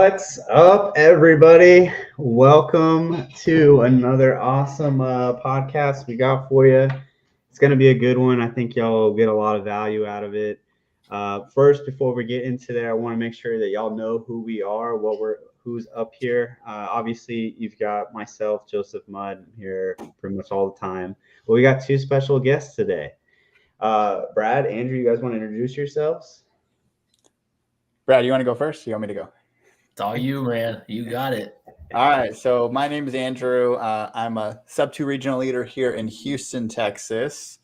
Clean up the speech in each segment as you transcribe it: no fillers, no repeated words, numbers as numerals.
What's up, everybody? Welcome to another awesome podcast we got for you. It's going to be a good one. I think y'all will get a lot of value out of it. First, before we get into there, I want to make sure that y'all know who we are, who's up here. Obviously, you've got myself, Joseph Mudd, here pretty much all the time. But we got two special guests today. Brad, Andrew, you guys want to introduce yourselves? Brad, you want to go first? You want me to go? It's all you, man. You got it. All right. So my name is Andrew. I'm a Subto regional leader here in Houston, Texas.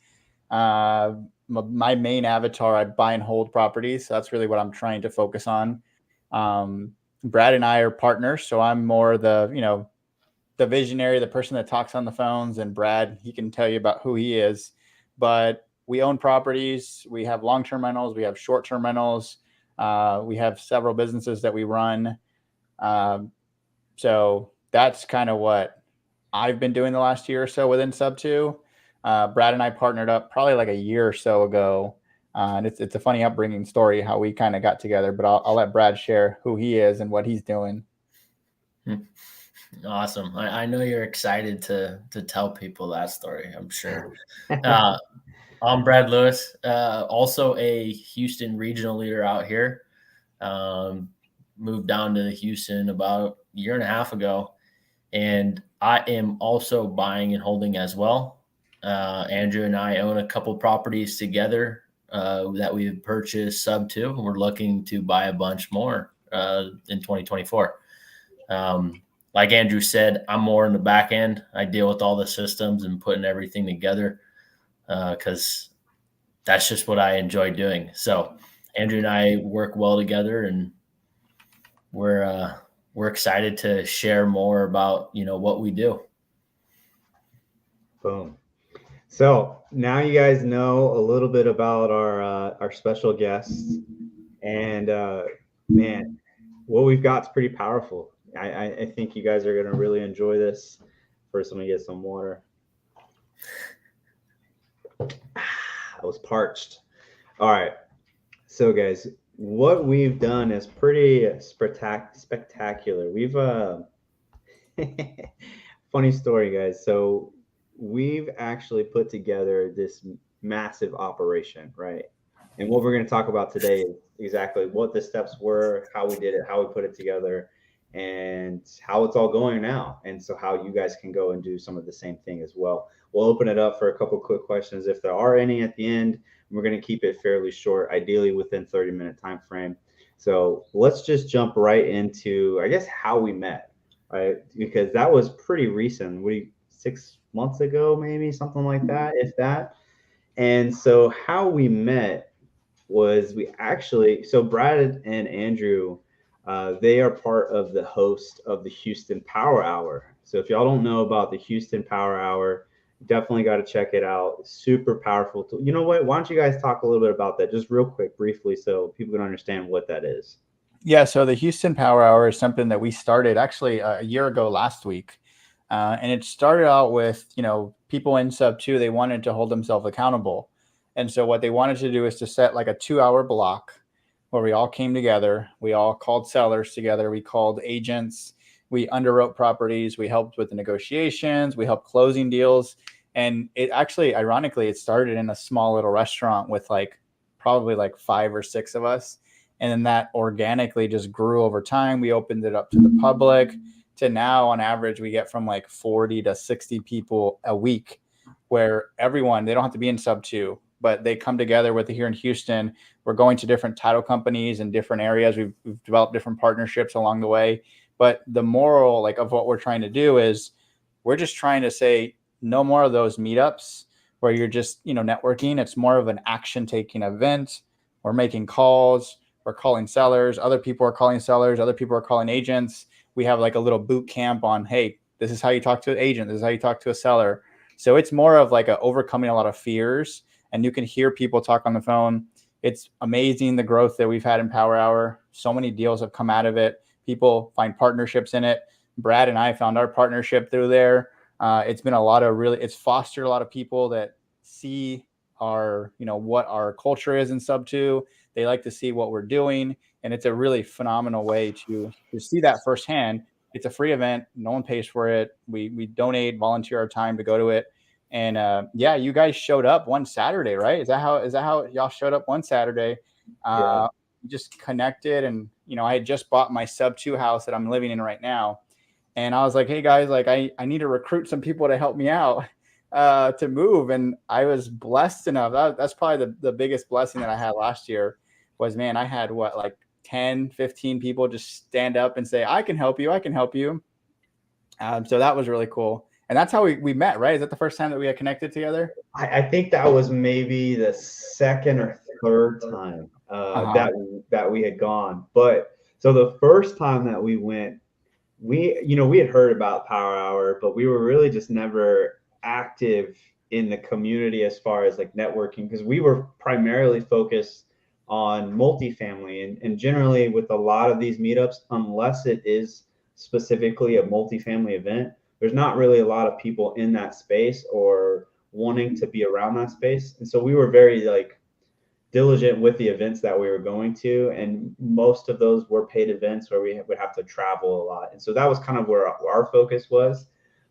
My main avatar, I buy and hold properties. So that's really what I'm trying to focus on. Brad and I are partners. So I'm more the visionary, the person that talks on the phones. And Brad, he can tell you about who he is. But we own properties. We have long-term rentals. We have short-term rentals. We have several businesses that we run. So that's kind of what I've been doing the last year or so within Subto. Brad and I partnered up probably like a year or so ago. And it's a funny upbringing story how we kind of got together, but I'll let Brad share who he is and what he's doing. Awesome. I know you're excited to tell people that story, I'm sure. I'm Brad Lewis, also a Houston regional leader out here. Moved down to Houston about a year and a half ago, and I am also buying and holding as well. Andrew and I own a couple properties together that we've purchased Subto. We're looking to buy a bunch more in 2024. Like Andrew said, I'm more in the back end. I deal with all the systems and putting everything together because that's just what I enjoy doing. So Andrew and I work well together, and we're excited to share more about what we do. Boom. So now you guys know a little bit about our special guests, and man, what we've got is pretty powerful. I think you guys are going to really enjoy this. First, let me get some water. I was parched. All right. So, guys, what we've done is pretty spectacular. We've funny story, guys. So we've actually put together this massive operation, right? And what we're going to talk about today is exactly what the steps were, how we did it, how we put it together, and how it's all going now. And so how you guys can go and do some of the same thing as well. We'll open it up for a couple quick questions if there are any at the end. We're going to keep it fairly short, ideally within 30-minute time frame. So let's just jump right into, I guess, how we met, right? Because that was pretty recent. 6 months ago, maybe something like that, if that. And so how we met was so Brad and Andrew, they are part of the host of the Houston Power Hour. So if y'all don't know about the Houston Power Hour, definitely got to check it out. Super powerful tool. You know what? Why don't you guys talk a little bit about that just real quick, briefly, so people can understand what that is. Yeah, so the Houston Power Hour is something that we started actually a year ago last week. And it started out with, people in Subto, they wanted to hold themselves accountable. And so what they wanted to do is to set like a 2-hour block where we all came together. We all called sellers together. We called agents. We underwrote properties. We helped with the negotiations. We helped closing deals. And it actually, ironically, it started in a small little restaurant with probably 5 or 6 of us. And then that organically just grew over time. We opened it up to the public. To now, on average, we get from 40 to 60 people a week, where everyone, they don't have to be in Subto, but they come together with it here in Houston. We're going to different title companies in different areas. We've developed different partnerships along the way. But the moral of what we're trying to do is we're just trying to say no more of those meetups where you're just, networking. It's more of an action-taking event. We're making calls. We're calling sellers. Other people are calling sellers. Other people are calling agents. We have a little boot camp on, hey, this is how you talk to an agent. This is how you talk to a seller. So it's more of overcoming a lot of fears. And you can hear people talk on the phone. It's amazing the growth that we've had in Power Hour. So many deals have come out of it. People find partnerships in it. Brad and I found our partnership through there. It's been it's fostered a lot of people that see our, what our culture is in Subto. They like to see what we're doing. And it's a really phenomenal way to see that firsthand. It's a free event. No one pays for it. We donate, volunteer our time to go to it. And yeah, you guys showed up one Saturday, right? Is that how y'all showed up one Saturday? Yeah. Just connected. And, I had just bought my Subto house that I'm living in right now. And I was like, hey guys, like I need to recruit some people to help me out to move. And I was blessed enough. That's probably the biggest blessing that I had last year was, man, I had like 10, 15 people just stand up and say, I can help you. I can help you. So that was really cool. And that's how we met, right? Is that the first time that we had connected together? I think that was maybe the second or third time that we had gone. But so the first time that we went, we had heard about Power Hour, but we were really just never active in the community as far as like networking, because we were primarily focused on multifamily, and generally with a lot of these meetups, unless it is specifically a multifamily event, there's not really a lot of people in that space or wanting to be around that space. And so we were very like diligent with the events that we were going to, and most of those were paid events where we would have to travel a lot. And so that was kind of where our focus was.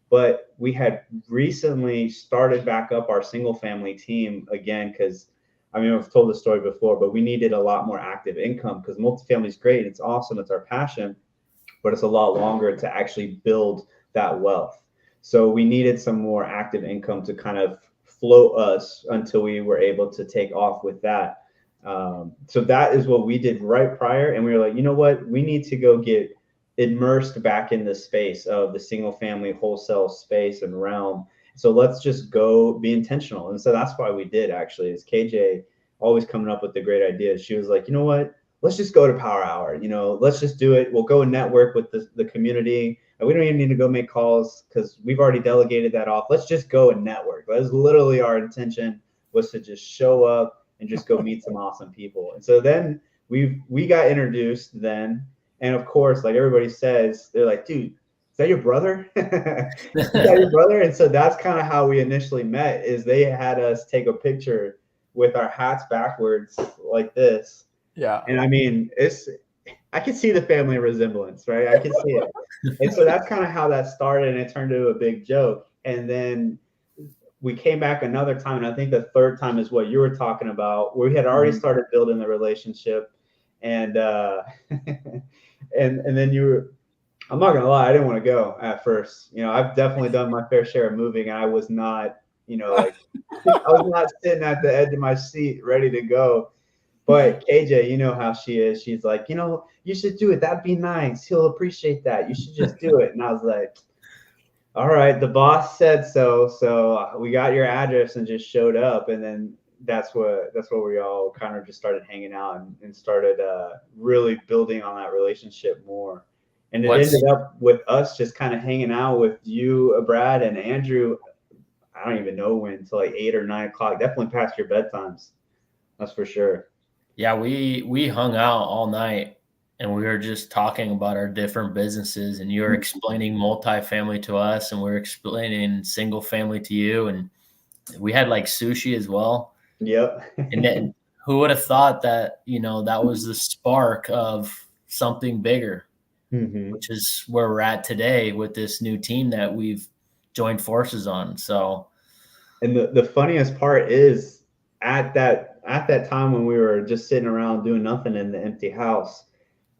But we had recently started back up our single family team again, because I've told the story before, but we needed a lot more active income, because multifamily is great, it's awesome, it's our passion, but it's a lot longer to actually build that wealth. So we needed some more active income to kind of float us until we were able to take off with that. So that is what we did right prior. And we were like, you know what, we need to go get immersed back in the space of the single family wholesale space and realm. So let's just go be intentional. And so that's why we did, actually, is KJ always coming up with the great ideas. She was like, you know what, let's just go to Power Hour. Let's just do it. We'll go and network with the community. And we don't even need to go make calls because we've already delegated that off. Let's just go and network. That was literally our intention, was to just show up and just go meet some awesome people. And so then we got introduced then. And of course, like everybody says, they're like, dude, is that your brother? Is that your brother? And so that's kind of how we initially met, is they had us take a picture with our hats backwards like this. Yeah. And I can see the family resemblance, right? I can see it. And so that's kind of how that started, and it turned into a big joke. And then we came back another time, and I think the third time is what you were talking about. We had already started building the relationship, and and then I'm not gonna lie, I didn't want to go at first. I've definitely done my fair share of moving, and I was not, like I was not sitting at the edge of my seat ready to go. But KJ, you know how she is. She's like, you should do it. That'd be nice. He'll appreciate that. You should just do it. And I was like, all right, the boss said so. So we got your address and just showed up. And then that's what we all kind of just started hanging out and started really building on that relationship more. And it ended up with us just kind of hanging out with you, Brad, and Andrew. I don't even know when, till like 8 or 9 o'clock. Definitely past your bedtimes. That's for sure. Yeah, we hung out all night, and we were just talking about our different businesses, and you were explaining multifamily to us, and we were explaining single family to you, and we had like sushi as well. Yep. And then who would have thought that, that was the spark of something bigger, which is where we're at today with this new team that we've joined forces on. So, and the funniest part is at that time when we were just sitting around doing nothing in the empty house,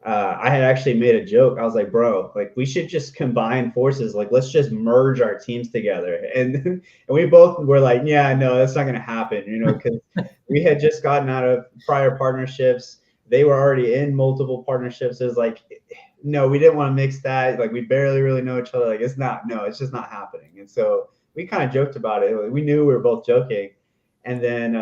I had actually made a joke. I was like, bro, like we should just combine forces. Like, let's just merge our teams together. And we both were like, yeah, no, that's not going to happen, because we had just gotten out of prior partnerships. They were already in multiple partnerships. It was like, no, we didn't want to mix that. Like, we barely really know each other. Like, it's just not happening. And so we kind of joked about it. We knew we were both joking. And then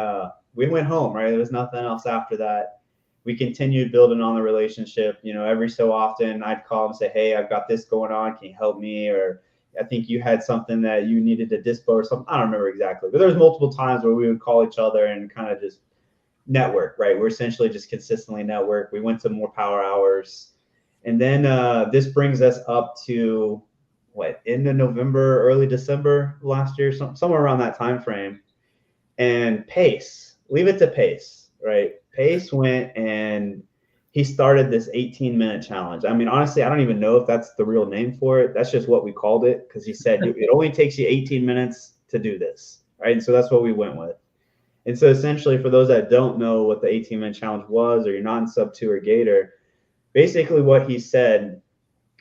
we went home, right? There was nothing else after that. We continued building on the relationship. Every so often I'd call and say, hey, I've got this going on. Can you help me? Or I think you had something that you needed to dispo or something. I don't remember exactly. But there was multiple times where we would call each other and kind of just network, right? We're essentially just consistently network. We went to more Power Hours. And then this brings us up to end of November, early December last year, somewhere around that time frame. And Pace, leave it to Pace, right? Pace went and he started this 18-minute challenge. I mean, honestly, I don't even know if that's the real name for it. That's just what we called it, because he said it only takes you 18 minutes to do this, right? And so that's what we went with. And so essentially, for those that don't know what the 18-minute challenge was, or you're not in sub 2 or Gator, basically what he said,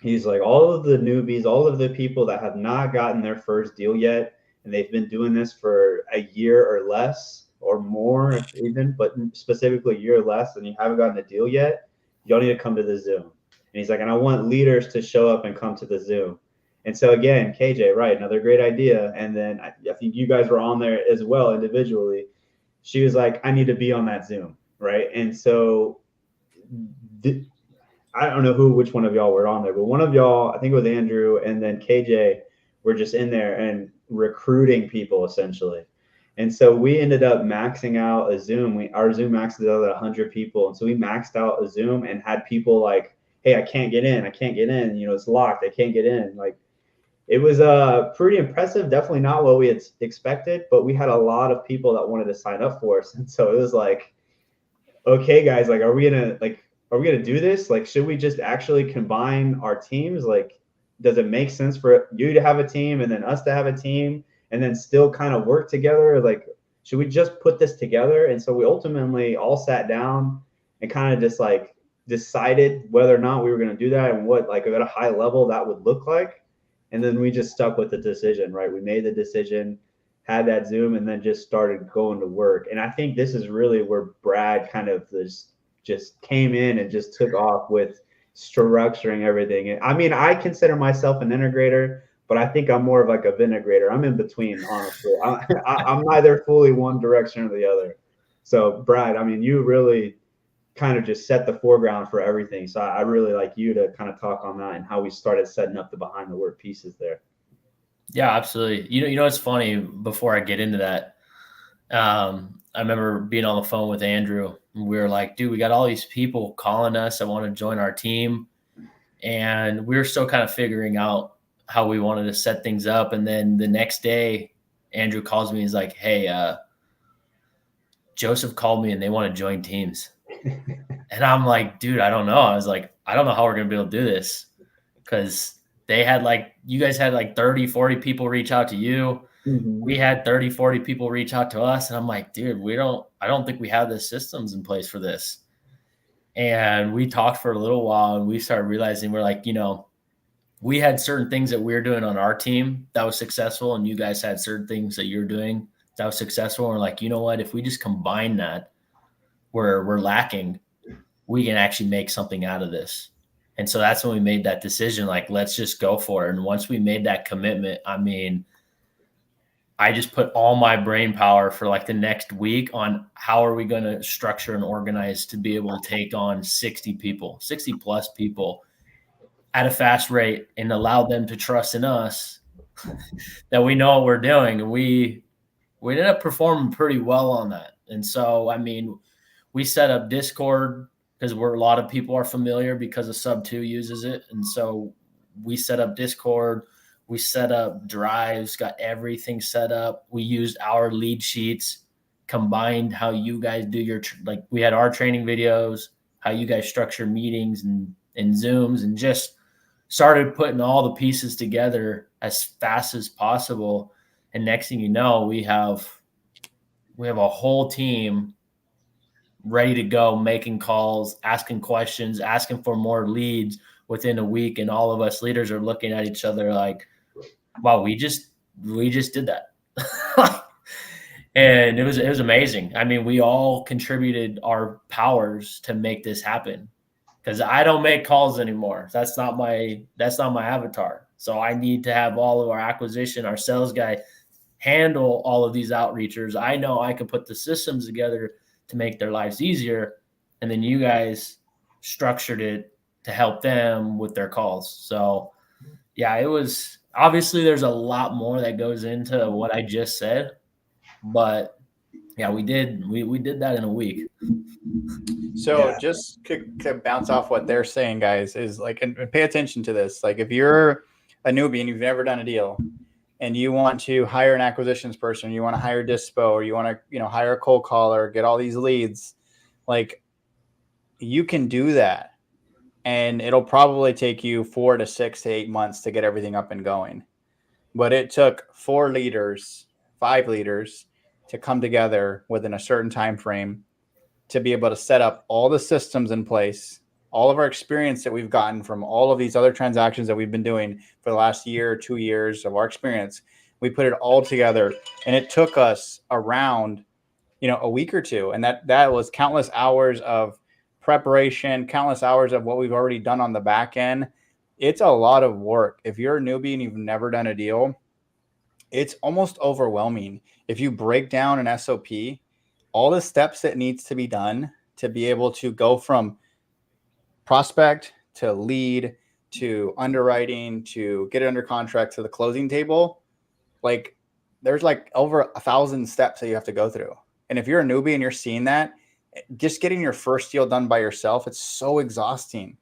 he's like, all of the newbies, all of the people that have not gotten their first deal yet, and they've been doing this for a year or less, or more even, but specifically a year or less, and you haven't gotten a deal yet, y'all need to come to the Zoom. And he's like, and I want leaders to show up and come to the Zoom. And so again, KJ, right, another great idea. And then I think you guys were on there as well individually. She was like, I need to be on that Zoom, right? And so I don't know which one of y'all were on there, but one of y'all, I think it was Andrew, and then KJ were just in there and recruiting people essentially. And so we ended up maxing out a Zoom. Our Zoom maxed out at 100 people. And so we maxed out a Zoom and had people like, hey, I can't get in. You know, it's locked. I can't get in. Like, it was pretty impressive. Definitely not what we had expected, but we had a lot of people that wanted to sign up for us. And so it was like, okay, guys, like, are we gonna do this? Like, should we just actually combine our teams? Like, does it make sense for you to have a team and then us to have a team and then still kind of work together? Like, should we just put this together? And so we ultimately all sat down and kind of just like decided whether or not we were going to do that and what, like, at a high level that would look like. And then we just stuck with the decision, right? We made the decision, had that Zoom, and then just started going to work. And I think this is really where Brad kind of just came in and just took off with structuring everything. And I mean, I consider myself an integrator, but I think I'm more of like a vintegrator. I'm in between, honestly. I'm neither fully one direction or the other. So Brad, I mean, you really kind of just set the foreground for everything. So I really like you to kind of talk on that and how we started setting up the behind the work pieces there. Yeah, absolutely. You know, it's funny, before I get into that, I remember being on the phone with Andrew, and we were like, dude, we got all these people calling us that want to join our team. And we were still kind of figuring out how we wanted to set things up. And then the next day, Andrew calls me. He's like, hey, Joseph called me and they want to join teams. And I'm like, dude, I don't know. I was like, I don't know how we're going to be able to do this, because you guys had like 30, 40 people reach out to you. Mm-hmm. We had 30, 40 people reach out to us. And I'm like, dude, I don't think we have the systems in place for this. And we talked for a little while and we started realizing, we're like, you know, we had certain things that we were doing on our team that was successful, and you guys had certain things that you're doing that was successful. And we're like, you know what, if we just combine that where we're lacking, we can actually make something out of this. And so that's when we made that decision, like, let's just go for it. And once we made that commitment, I mean, I just put all my brain power for like the next week on how are we going to structure and organize to be able to take on 60 plus people at a fast rate and allow them to trust in us that we know what we're doing. And we ended up performing pretty well on that. And so, I mean, we set up Discord because a lot of people are familiar because of Subto uses it. And so we set up Discord. We set up drives, got everything set up. We used our lead sheets, combined how you guys do like we had our training videos, how you guys structure meetings and Zooms, and just started putting all the pieces together as fast as possible. And next thing you know, we have a whole team ready to go, making calls, asking questions, asking for more leads within a week. And all of us leaders are looking at each other like, wow, we just did that. And it was amazing. I mean, we all contributed our powers to make this happen, because I don't make calls anymore. That's not my avatar. So I need to have all of our acquisition, our sales guy handle all of these outreachers. I know I can put the systems together to make their lives easier. And then you guys structured it to help them with their calls. So yeah, it was, obviously there's a lot more that goes into what I just said, but yeah, we did that in a week. So just to bounce off what they're saying, guys, is like, and pay attention to this. Like, if you're a newbie and you've never done a deal and you want to hire an acquisitions person, you want to hire dispo, or you want to, hire a cold caller, get all these leads, like, you can do that, and it'll probably take you 4 to 6 to 8 months to get everything up and going. But it took 4 leaders, 5 leaders to come together within a certain time frame to be able to set up all the systems in place, all of our experience that we've gotten from all of these other transactions that we've been doing for the last year, 2 years of our experience. We put it all together, and it took us around, a week or two. And that was countless hours of preparation, countless hours of what we've already done on the back end. It's a lot of work. If you're a newbie and you've never done a deal, it's almost overwhelming. If you break down an SOP, all the steps that needs to be done to be able to go from prospect to lead to underwriting to get it under contract to the closing table, like there's like over 1,000 steps that you have to go through. And if you're a newbie and you're seeing that, just getting your first deal done by yourself, it's so exhausting.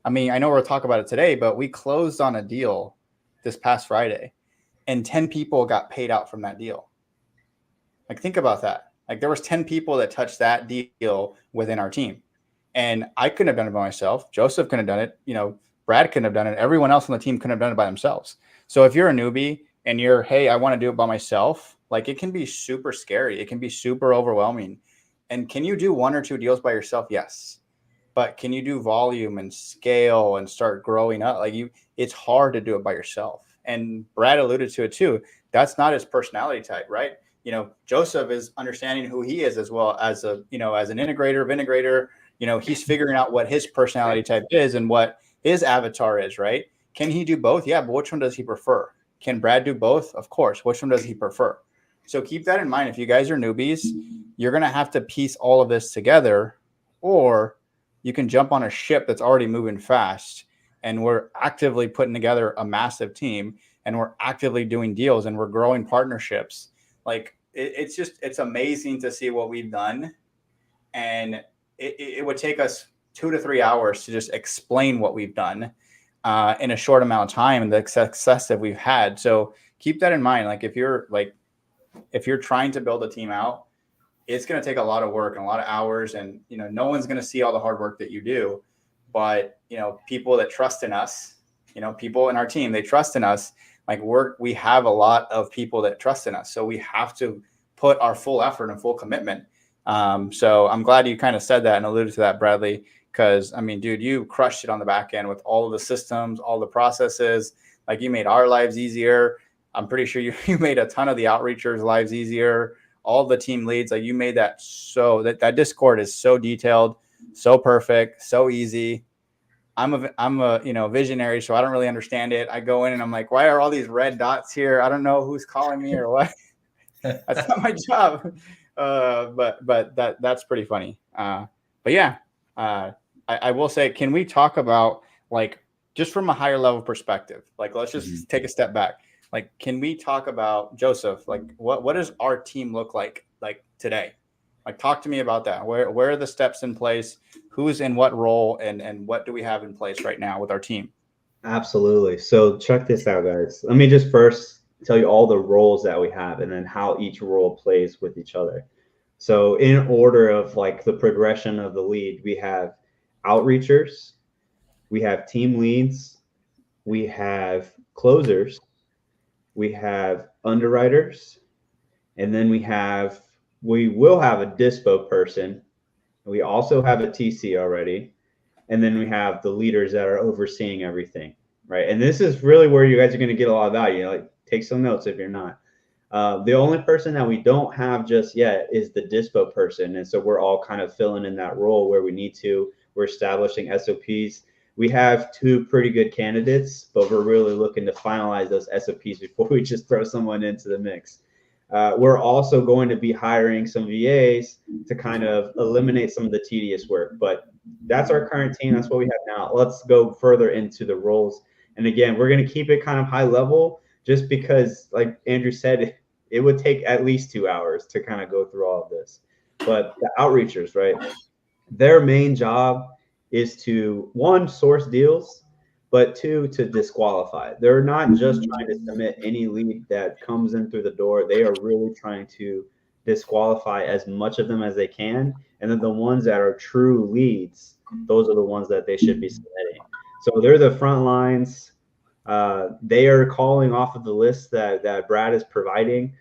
I mean, I know we'll talk about it today, but we closed on a deal this past Friday, and 10 people got paid out from that deal. Like, think about that. Like, there was 10 people that touched that deal within our team. And I couldn't have done it by myself. Joseph couldn't have done it. Brad couldn't have done it. Everyone else on the team couldn't have done it by themselves. So if you're a newbie and you're, hey, I want to do it by myself, like, it can be super scary. It can be super overwhelming. And can you do 1 or 2 deals by yourself? Yes. But can you do volume and scale and start growing up? It's hard to do it by yourself. And Brad alluded to it too. That's not his personality type, right? Joseph is understanding who he is as well as as an integrator. He's figuring out what his personality type is and what his avatar is, right? Can he do both? Yeah, but which one does he prefer? Can Brad do both? Of course. Which one does he prefer? So keep that in mind. If you guys are newbies, you're going to have to piece all of this together, or you can jump on a ship that's already moving fast, and we're actively putting together a massive team, and we're actively doing deals, and we're growing partnerships. Like, it's amazing to see what we've done. And it would take us 2 to 3 hours to just explain what we've done in a short amount of time and the success that we've had. So keep that in mind. Like, if you're trying to build a team out, it's going to take a lot of work and a lot of hours, and no one's going to see all the hard work that you do. But people that trust in us, people in our team, they trust in us. Like, we have a lot of people that trust in us, so we have to put our full effort and full commitment. So I'm glad you kind of said that and alluded to that, Bradley, because I mean, dude, you crushed it on the back end with all of the systems, all the processes. Like, you made our lives easier. I'm pretty sure you made a ton of the outreachers' lives easier. All the team leads, like, you made that so that Discord is so detailed, so perfect, so easy. I'm a visionary, so I don't really understand it. I go in and I'm like, why are all these red dots here? I don't know who's calling me or what. That's not my job. But that's pretty funny. But yeah, I will say, can we talk about, like, just from a higher level perspective? Like, let's just take a step back. Like, can we talk about, Joseph, like, what does our team look like today? Like, talk to me about that. Where are the steps in place? Who's in what role, and what do we have in place right now with our team? Absolutely. So check this out, guys. Let me just first tell you all the roles that we have and then how each role plays with each other. So in order of, like, the progression of the lead, we have outreachers, we have team leads, we have closers, we have underwriters, and then we will have a dispo person. We also have a TC already. And then we have the leaders that are overseeing everything, right? And this is really where you guys are going to get a lot of value. Like, take some notes if you're not. The only person that we don't have just yet is the dispo person. And so we're all kind of filling in that role where we need to. We're establishing SOPs. We have 2 pretty good candidates, but we're really looking to finalize those SOPs before we just throw someone into the mix. We're also going to be hiring some VAs to kind of eliminate some of the tedious work, but that's our current team. That's what we have now. Let's go further into the roles. And again, we're going to keep it kind of high level, just because, like Andrew said, it would take at least 2 hours to kind of go through all of this. But the outreachers, right? Their main job is to, 1, source deals, but 2, to disqualify. They're not just trying to submit any lead that comes in through the door. They are really trying to disqualify as much of them as they can. And then the ones that are true leads, those are the ones that they should be submitting. So they're the front lines. They are calling off of the list that Brad is providing.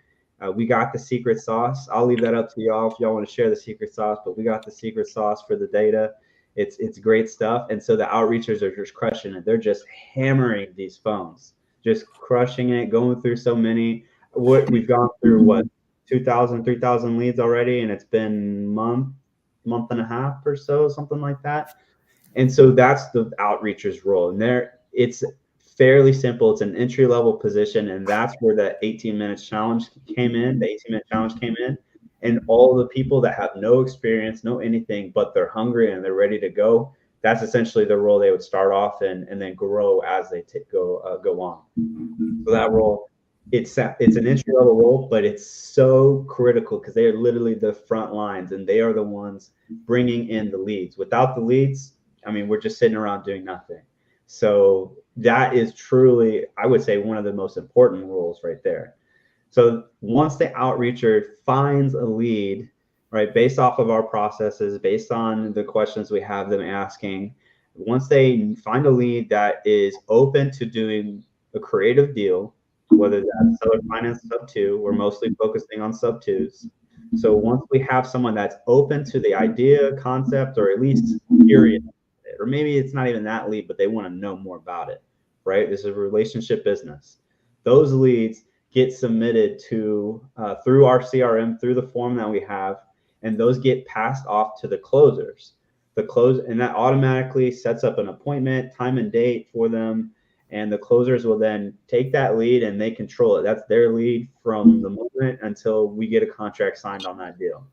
We got the secret sauce. I'll leave that up to y'all if y'all want to share the secret sauce, but we got the secret sauce for the data. It's great stuff. And so the outreachers are just crushing it. They're just hammering these phones, just crushing it, going through so many. We've gone through 2,000, 3,000 leads already, and it's been month and a half or so, something like that. And so that's the outreacher's role. And it's fairly simple. It's an entry level position, and that's where the 18 minutes challenge came in. The 18-minute challenge came in, and all the people that have no experience, no anything, but they're hungry and they're ready to go. That's essentially the role they would start off in, and then grow as they go on. So that role, it's an entry level role, but it's so critical because they are literally the front lines, and they are the ones bringing in the leads. Without the leads, I mean, we're just sitting around doing nothing. So that is truly, I would say, one of the most important roles right there. So once the outreacher finds a lead, right, based off of our processes, based on the questions we have them asking, once they find a lead that is open to doing a creative deal, whether that's seller finance sub 2, we're mostly focusing on sub 2s. So once we have someone that's open to the idea, concept, or at least curious, or maybe it's not even that lead, but they want to know more about it, right? This is a relationship business. Those leads get submitted to through our CRM, through the form that we have, and those get passed off to the closers. And that automatically sets up an appointment, time and date for them, and the closers will then take that lead and they control it. That's their lead from the moment until we get a contract signed on that deal.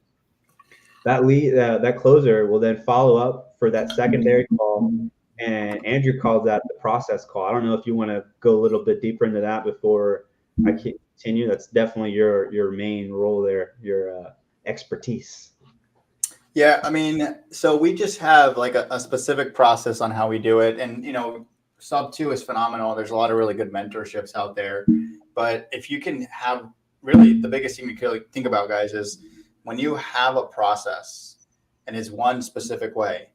That lead, that closer will then follow up for that secondary call, and Andrew calls that the process call. I don't know if you want to go a little bit deeper into that before I continue. That's definitely your main role there, your expertise. Yeah, I mean, so we just have like a specific process on how we do it, and Sub 2 is phenomenal. There's a lot of really good mentorships out there, but if you can have, really the biggest thing to think about, guys, is when you have a process and it's one specific way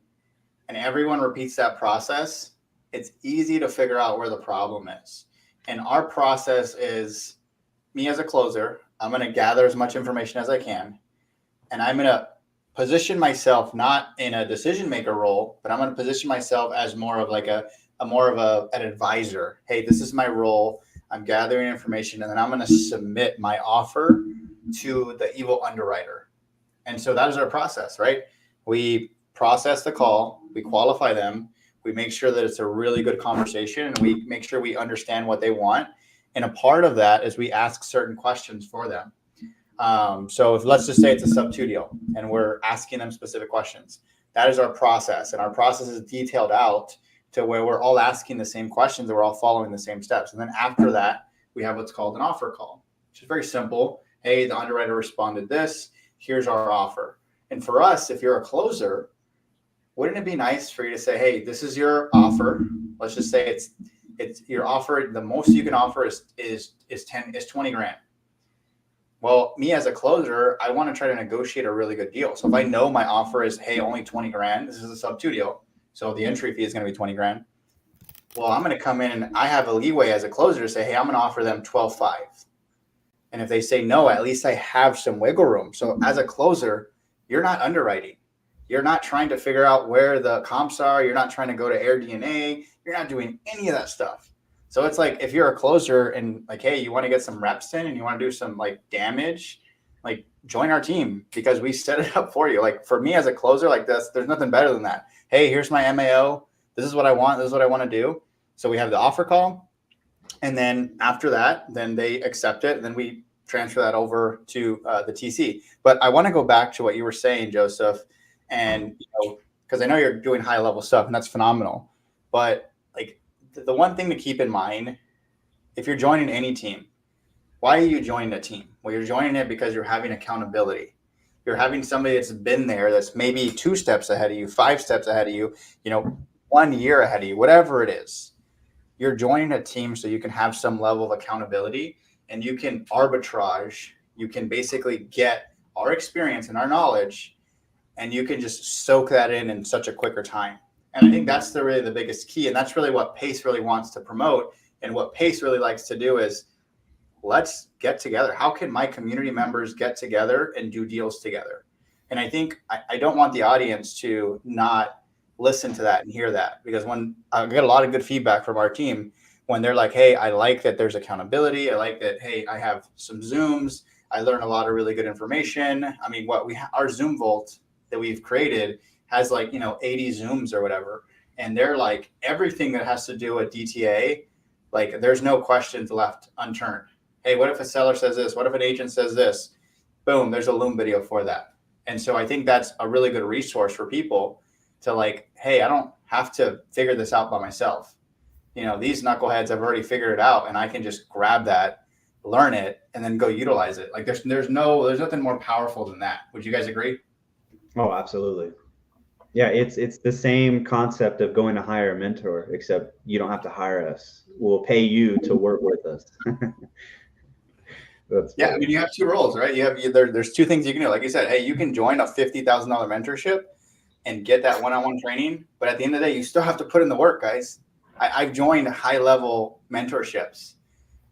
and everyone repeats that process, it's easy to figure out where the problem is. And our process is, me as a closer, I'm going to gather as much information as I can, and I'm going to position myself not in a decision maker role, but I'm going to position myself as more of like an advisor. Hey, this is my role. I'm gathering information, and then I'm going to submit my offer to the evil underwriter. And so that is our process, right? We process the call, we qualify them, we make sure that it's a really good conversation, and we make sure we understand what they want. And a part of that is we ask certain questions for them. So if, let's just say it's a sub 2 deal and we're asking them specific questions, that is our process. And our process is detailed out to where we're all asking the same questions and we're all following the same steps. And then after that, we have what's called an offer call, which is very simple. Hey, the underwriter responded this, here's our offer. And for us, if you're a closer, wouldn't it be nice for you to say, hey, this is your offer. Let's just say it's your offer. The most you can offer is 20 grand. Well, me as a closer, I want to try to negotiate a really good deal. So if I know my offer is, hey, only 20 grand, this is a sub 2 deal, so the entry fee is going to be 20 grand. Well, I'm going to come in and I have a leeway as a closer to say, hey, I'm going to offer them 12.5. And if they say no, at least I have some wiggle room. So as a closer, you're not underwriting. You're not trying to figure out where the comps are. You're not trying to go to AirDNA. You're not doing any of that stuff. So it's like, if you're a closer and like, hey, you want to get some reps in and you want to do some like damage, like join our team because we set it up for you. Like for me as a closer, like this, there's nothing better than that. Hey, here's my MAO. This is what I want. This is what I want to do. So we have the offer call. And then after that, then they accept it. And then we transfer that over to the TC. But I want to go back to what you were saying, Joseph, and, because I know you're doing high level stuff and that's phenomenal. But like the one thing to keep in mind, if you're joining any team, why are you joining a team? Well, you're joining it because you're having accountability. You're having somebody that's been there, that's maybe 2 steps ahead of you, 5 steps ahead of you, 1 year ahead of you, whatever it is. You're joining a team so you can have some level of accountability and you can arbitrage. You can basically get our experience and our knowledge and you can just soak that in such a quicker time. And I think that's really the biggest key. And that's really what Pace really wants to promote. And what Pace really likes to do is, let's get together. How can my community members get together and do deals together? And I think I don't want the audience to not listen to that and hear that, because when I get a lot of good feedback from our team, when they're like, hey, I like that there's accountability. I like that, hey, I have some Zooms. I learn a lot of really good information. I mean, our Zoom Vault that we've created has 80 Zooms or whatever. And they're like, everything that has to do with DTA, like there's no questions left unturned. Hey, what if a seller says this? What if an agent says this? Boom, there's a Loom video for that. And so I think that's a really good resource for people to hey, I don't have to figure this out by myself. These knuckleheads have already figured it out, and I can just grab that, learn it, and then go utilize it. Like there's nothing more powerful than that. Would you guys agree? Oh, absolutely. Yeah, it's the same concept of going to hire a mentor, except you don't have to hire us. We'll pay you to work with us. Yeah, I mean, you have two roles, right? There's two things you can do. Like you said, hey, you can join a $50,000 mentorship and get that one-on-one training, but at the end of the day, you still have to put in the work, guys. I've joined high-level mentorships,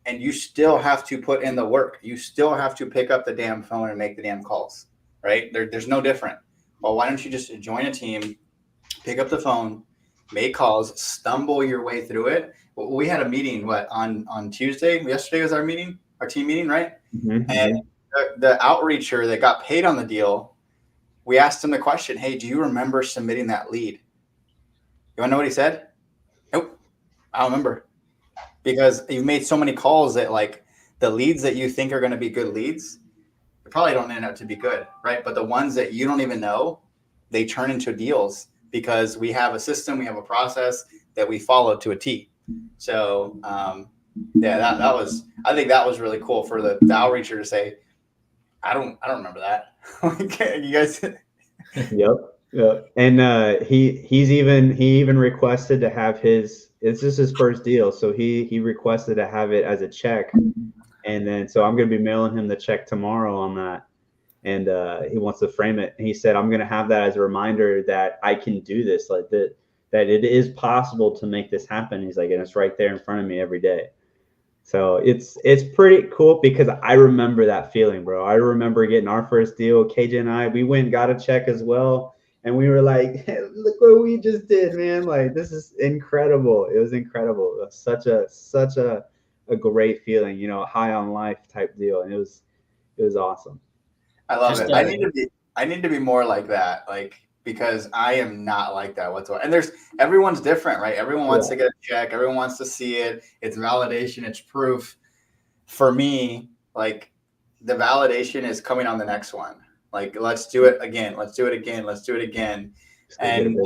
and you still have to put in the work. You still have to pick up the damn phone and make the damn calls, right? There's no different. Well, why don't you just join a team, pick up the phone, make calls, stumble your way through it? We had a meeting, on Tuesday? Yesterday was our team meeting, right? Mm-hmm. And the outreacher that got paid on the deal, we asked him the question, hey, do you remember submitting that lead? You want to know what he said? Nope, I don't remember. Because you've made so many calls that the leads that you think are going to be good leads, they probably don't end up to be good, right? But the ones that you don't even know, they turn into deals because we have a system, we have a process that we follow to a T. So I think that was really cool for the outreacher to say, I don't remember that. You guys. Yep. And he even requested to have it's just his first deal, so he requested to have it as a check, and then so I'm gonna be mailing him the check tomorrow on that, and he wants to frame it. And he said I'm gonna have that as a reminder that I can do this, that it is possible to make this happen. He's like, and it's right there in front of me every day. So it's pretty cool because I remember that feeling, bro. I remember getting our first deal. KJ and I, we went and got a check as well. And we were like, hey, look what we just did, man. Like, this is incredible. It was incredible. It was such a great feeling, high on life type deal. And it was awesome. I love it. I need to be more like that. Because I am not like that whatsoever. And everyone's different, right? Everyone wants to get a check. Everyone wants to see it. It's validation. It's proof. For me, the validation is coming on the next one. Let's do it again. Let's do it again. Let's do it again. And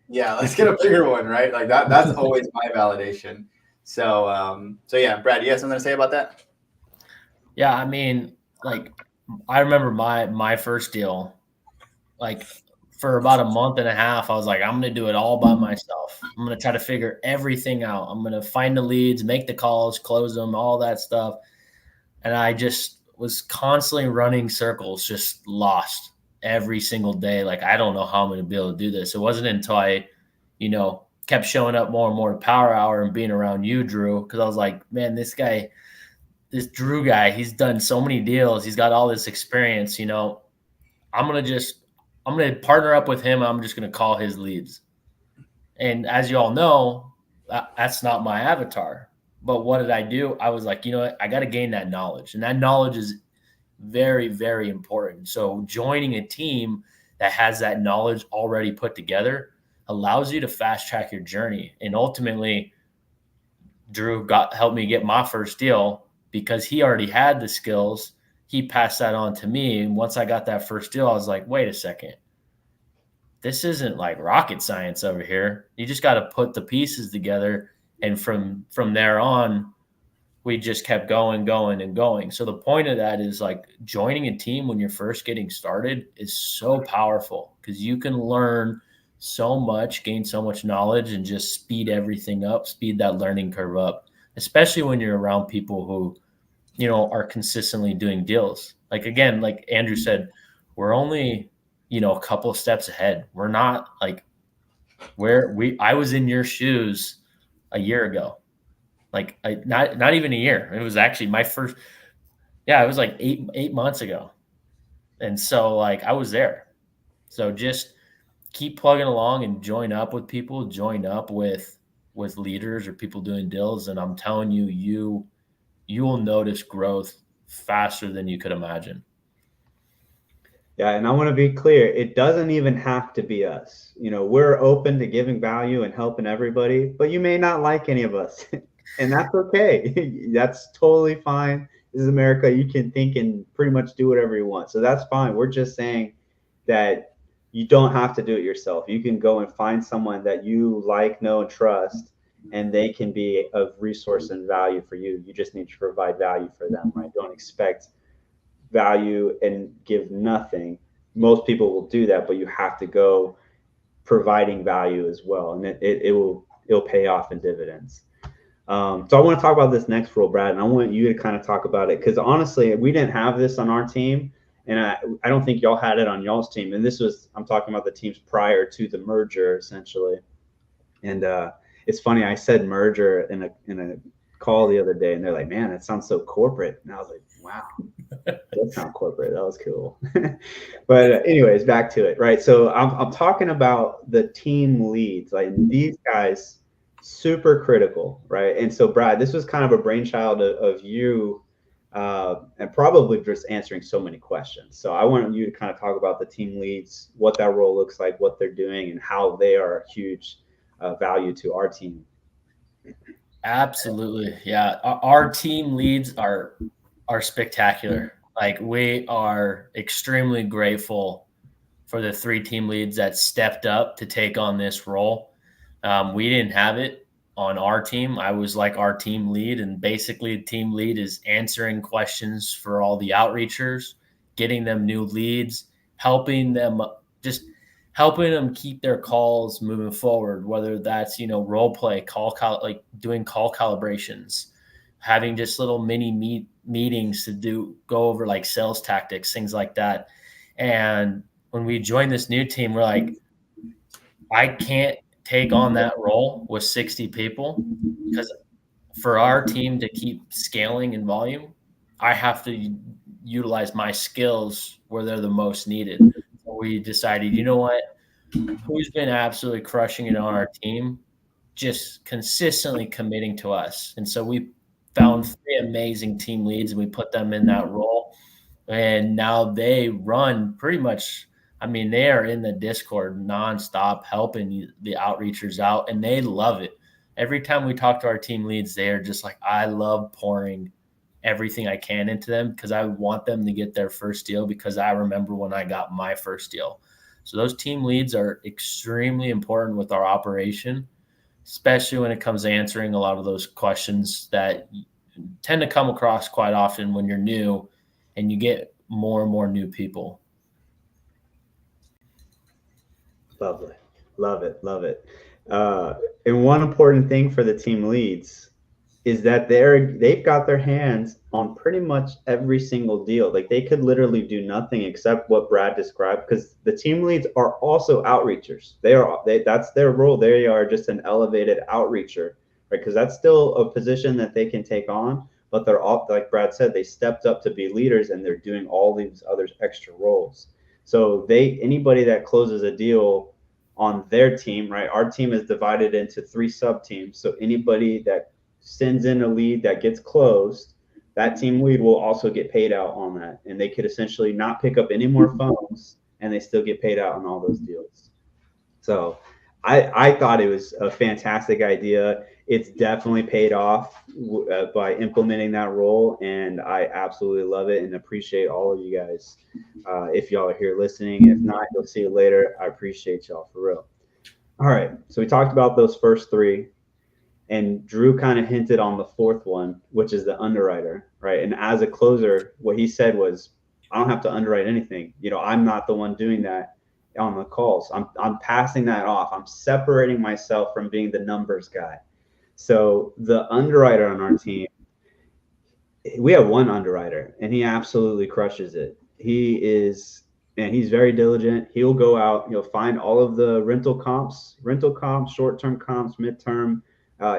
let's get a bigger one, right? That's always my validation. So yeah, Brad, you have something to say about that? Yeah, I mean, I remember my first deal, for about a month and a half, I was like, I'm going to do it all by myself. I'm going to try to figure everything out. I'm going to find the leads, make the calls, close them, all that stuff. And I just was constantly running circles, just lost every single day. I don't know how I'm going to be able to do this. It wasn't until I, kept showing up more and more to Power Hour and being around you, Drew, because I was like, man, this Drew guy, he's done so many deals. He's got all this experience, I'm going to partner up with him. I'm just going to call his leads. And as you all know, that's not my avatar. But what did I do? I was like, I got to gain that knowledge. And that knowledge is very, very important. So joining a team that has that knowledge already put together allows you to fast track your journey. And ultimately, Drew helped me get my first deal because he already had the skills. He passed that on to me. And once I got that first deal, I was like, wait a second. This isn't like rocket science over here. You just got to put the pieces together. And from there on, we just kept going. So the point of that is joining a team when you're first getting started is so powerful because you can learn so much, gain so much knowledge, and just speed everything up, speed that learning curve up, especially when you're around people who are consistently doing deals. Again, like Andrew said, we're only a couple of steps ahead. We're not like I was in your shoes a year ago. Like not even a year. It was actually my first. Yeah, it was like 8 months ago. And so like I was there. So just keep plugging along and join up with people, join up with leaders or people doing deals. And I'm telling you, you will notice growth faster than you could imagine. Yeah, and I want to be clear, it doesn't even have to be us. We're open to giving value and helping everybody, but you may not like any of us. And that's okay. That's totally fine. This is America. You can think and pretty much do whatever you want. So that's fine. We're just saying that you don't have to do it yourself. You can go and find someone that you like, know, and trust, and they can be of resource and value for you. You just need to provide value for them, right? Don't expect value and give nothing. Most people will do that, but you have to go providing value as well, and it'll pay off in dividends. So I want to talk about this next rule, Brad, and I want you to kind of talk about it, because honestly, we didn't have this on our team, and I don't think y'all had it on y'all's team. And I'm talking about the teams prior to the merger, essentially. And it's funny, I said merger in a call the other day, and they're like, "Man, that sounds so corporate." And I was like, "Wow, that's not corporate. That was cool." But anyways, back to it, right? So I'm talking about the team leads. Like, these guys, super critical, right? And so, Brad, this was kind of a brainchild of you, and probably just answering so many questions. So I want you to kind of talk about the team leads, what that role looks like, what they're doing, and how they are a huge value to our team. Absolutely. Yeah. Our team leads are spectacular. Like, we are extremely grateful for the 3 team leads that stepped up to take on this role. We didn't have it on our team. I was like our team lead, and basically the team lead is answering questions for all the outreachers, getting them new leads, helping them keep their calls moving forward, whether that's, role play, like doing call calibrations, having just little mini meetings to go over like sales tactics, things like that. And when we joined this new team, we're like, I can't take on that role with 60 people, because for our team to keep scaling in volume, I have to utilize my skills where they're the most needed. So we decided, you know what? Who's been absolutely crushing it on our team, just consistently committing to us. And so we found 3 amazing team leads, and we put them in that role. And now they run pretty much, they are in the Discord nonstop helping the outreachers out, and they love it. Every time we talk to our team leads, they are just like, I love pouring everything I can into them, because I want them to get their first deal, because I remember when I got my first deal. So those team leads are extremely important with our operation, especially when it comes to answering a lot of those questions that tend to come across quite often when you're new and you get more and more new people. Lovely. Love it. Love it. And one important thing for the team leads is that they've got their hands on pretty much every single deal. Like, they could literally do nothing except what Brad described, because the team leads are also outreachers. That's their role. They are just an elevated outreacher, right? Because that's still a position that they can take on, but they're all, like Brad said, they stepped up to be leaders, and they're doing all these other extra roles. So anybody that closes a deal on their team, right? Our team is divided into 3 sub teams. So anybody that sends in a lead that gets closed, that team lead will also get paid out on that. And they could essentially not pick up any more phones, and they still get paid out on all those deals. So I thought it was a fantastic idea. It's definitely paid off by implementing that role, and I absolutely love it and appreciate all of you guys. If y'all are here listening, if not, you'll see it later. I appreciate y'all, for real. All right, so we talked about those first 3, and Drew kind of hinted on the 4th one, which is the underwriter, right? And as a closer, what he said was, I don't have to underwrite anything. I'm not the one doing that on the calls. I'm passing that off. I'm separating myself from being the numbers guy. So the underwriter on our team, we have one underwriter, and he absolutely crushes it. He is and he's very diligent. He'll go out, he'll find all of the rental comps, short-term comps, midterm,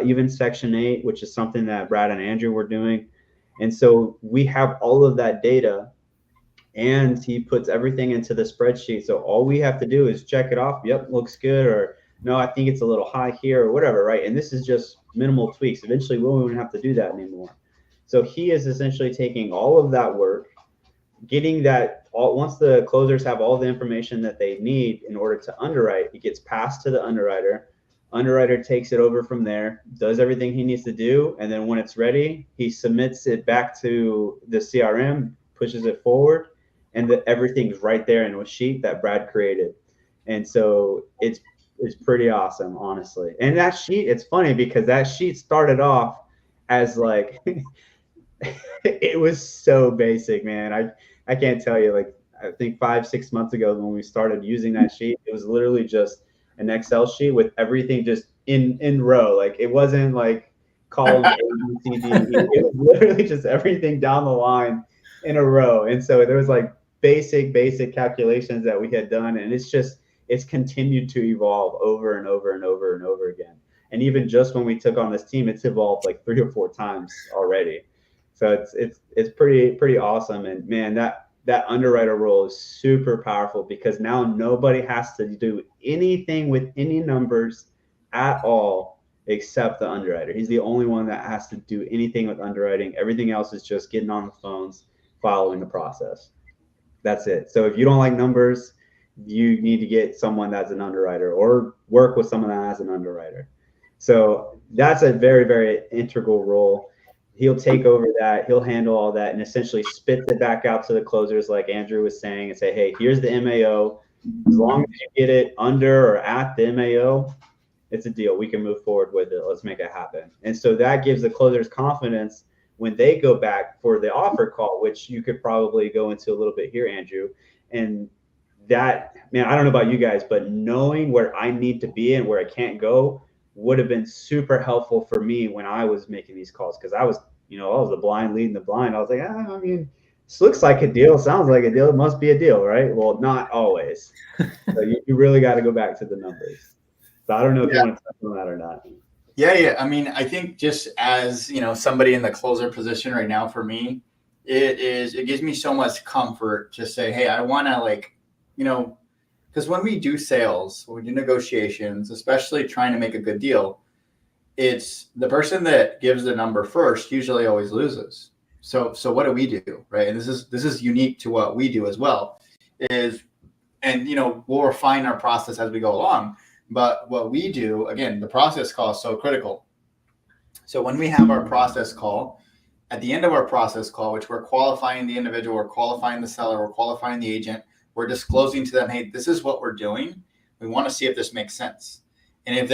even Section 8, which is something that Brad and Andrew were doing. And so we have all of that data, and he puts everything into the spreadsheet. So all we have to do is check it off. Yep, looks good. Or no, I think it's a little high here or whatever, right? And this is just minimal tweaks. Eventually, we won't have to do that anymore. So he is essentially taking all of that work, getting that once the closers have all the information that they need in order to underwrite, it gets passed to the underwriter. Underwriter takes it over from there, does everything he needs to do, and then when it's ready, he submits it back to the CRM, pushes it forward, and everything's right there in a sheet that Brad created. And so it's pretty awesome, honestly. And that sheet, it's funny because that sheet started off as like it was so basic, man. I can't tell you, like, I think 5-6 months ago when we started using that sheet, it was literally just an Excel sheet with everything just in row. Like, it wasn't like column A, B, C, D, E. It was literally just everything down the line in a row. And so there was like basic calculations that we had done, and it's continued to evolve over and over and over and over again. And even just when we took on this team, it's evolved like 3 or 4 times already. So it's pretty awesome. And man, that underwriter role is super powerful because now nobody has to do anything with any numbers at all except the underwriter. He's the only one that has to do anything with underwriting. Everything else is just getting on the phones, following the process. That's it. So if you don't like numbers, you need to get someone that's an underwriter or work with someone that has an underwriter. So that's a very, very integral role. He'll take over that. He'll handle all that and essentially spit it back out to the closers, like Andrew was saying, and say, hey, here's the MAO. As long as you get it under or at the MAO, it's a deal. We can move forward with it. Let's make it happen. And so that gives the closers confidence when they go back for the offer call, which you could probably go into a little bit here, Andrew. And that, man, I don't know about you guys, but knowing where I need to be and where I can't go would have been super helpful for me when I was making these calls, because I was the blind leading the blind. I was like, I mean, this looks like a deal, sounds like a deal, it must be a deal, right? Well, not always. So you really got to go back to the numbers. So I don't know if you want to touch on that or not. Yeah. I mean, I think just as, somebody in the closer position right now, for me, it gives me so much comfort to say, hey, I want to because when we do sales, when we do negotiations, especially trying to make a good deal, it's the person that gives the number first usually always loses. So what do we do, right? And this is unique to what we do as well, we'll refine our process as we go along. But what we do, again, the process call is so critical. So when we have our process call, at the end of our process call, which we're qualifying the individual, we're qualifying the seller, we're qualifying the agent, we're disclosing to them, hey, this is what we're doing. We want to see if this makes sense. And if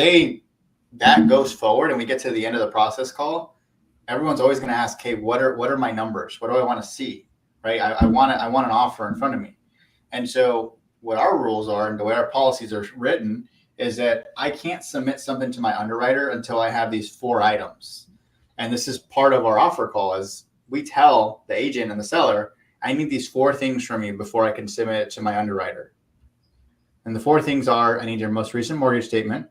that goes forward and we get to the end of the process call, everyone's always going to ask, hey, what are my numbers? What do I want to see? Right? I want an offer in front of me. And so what our rules are and the way our policies are written is that I can't submit something to my underwriter until I have these 4 items. And this is part of our offer call, is we tell the agent and the seller, I need these 4 things from you before I can submit it to my underwriter. And the 4 things are, I need your most recent mortgage statement.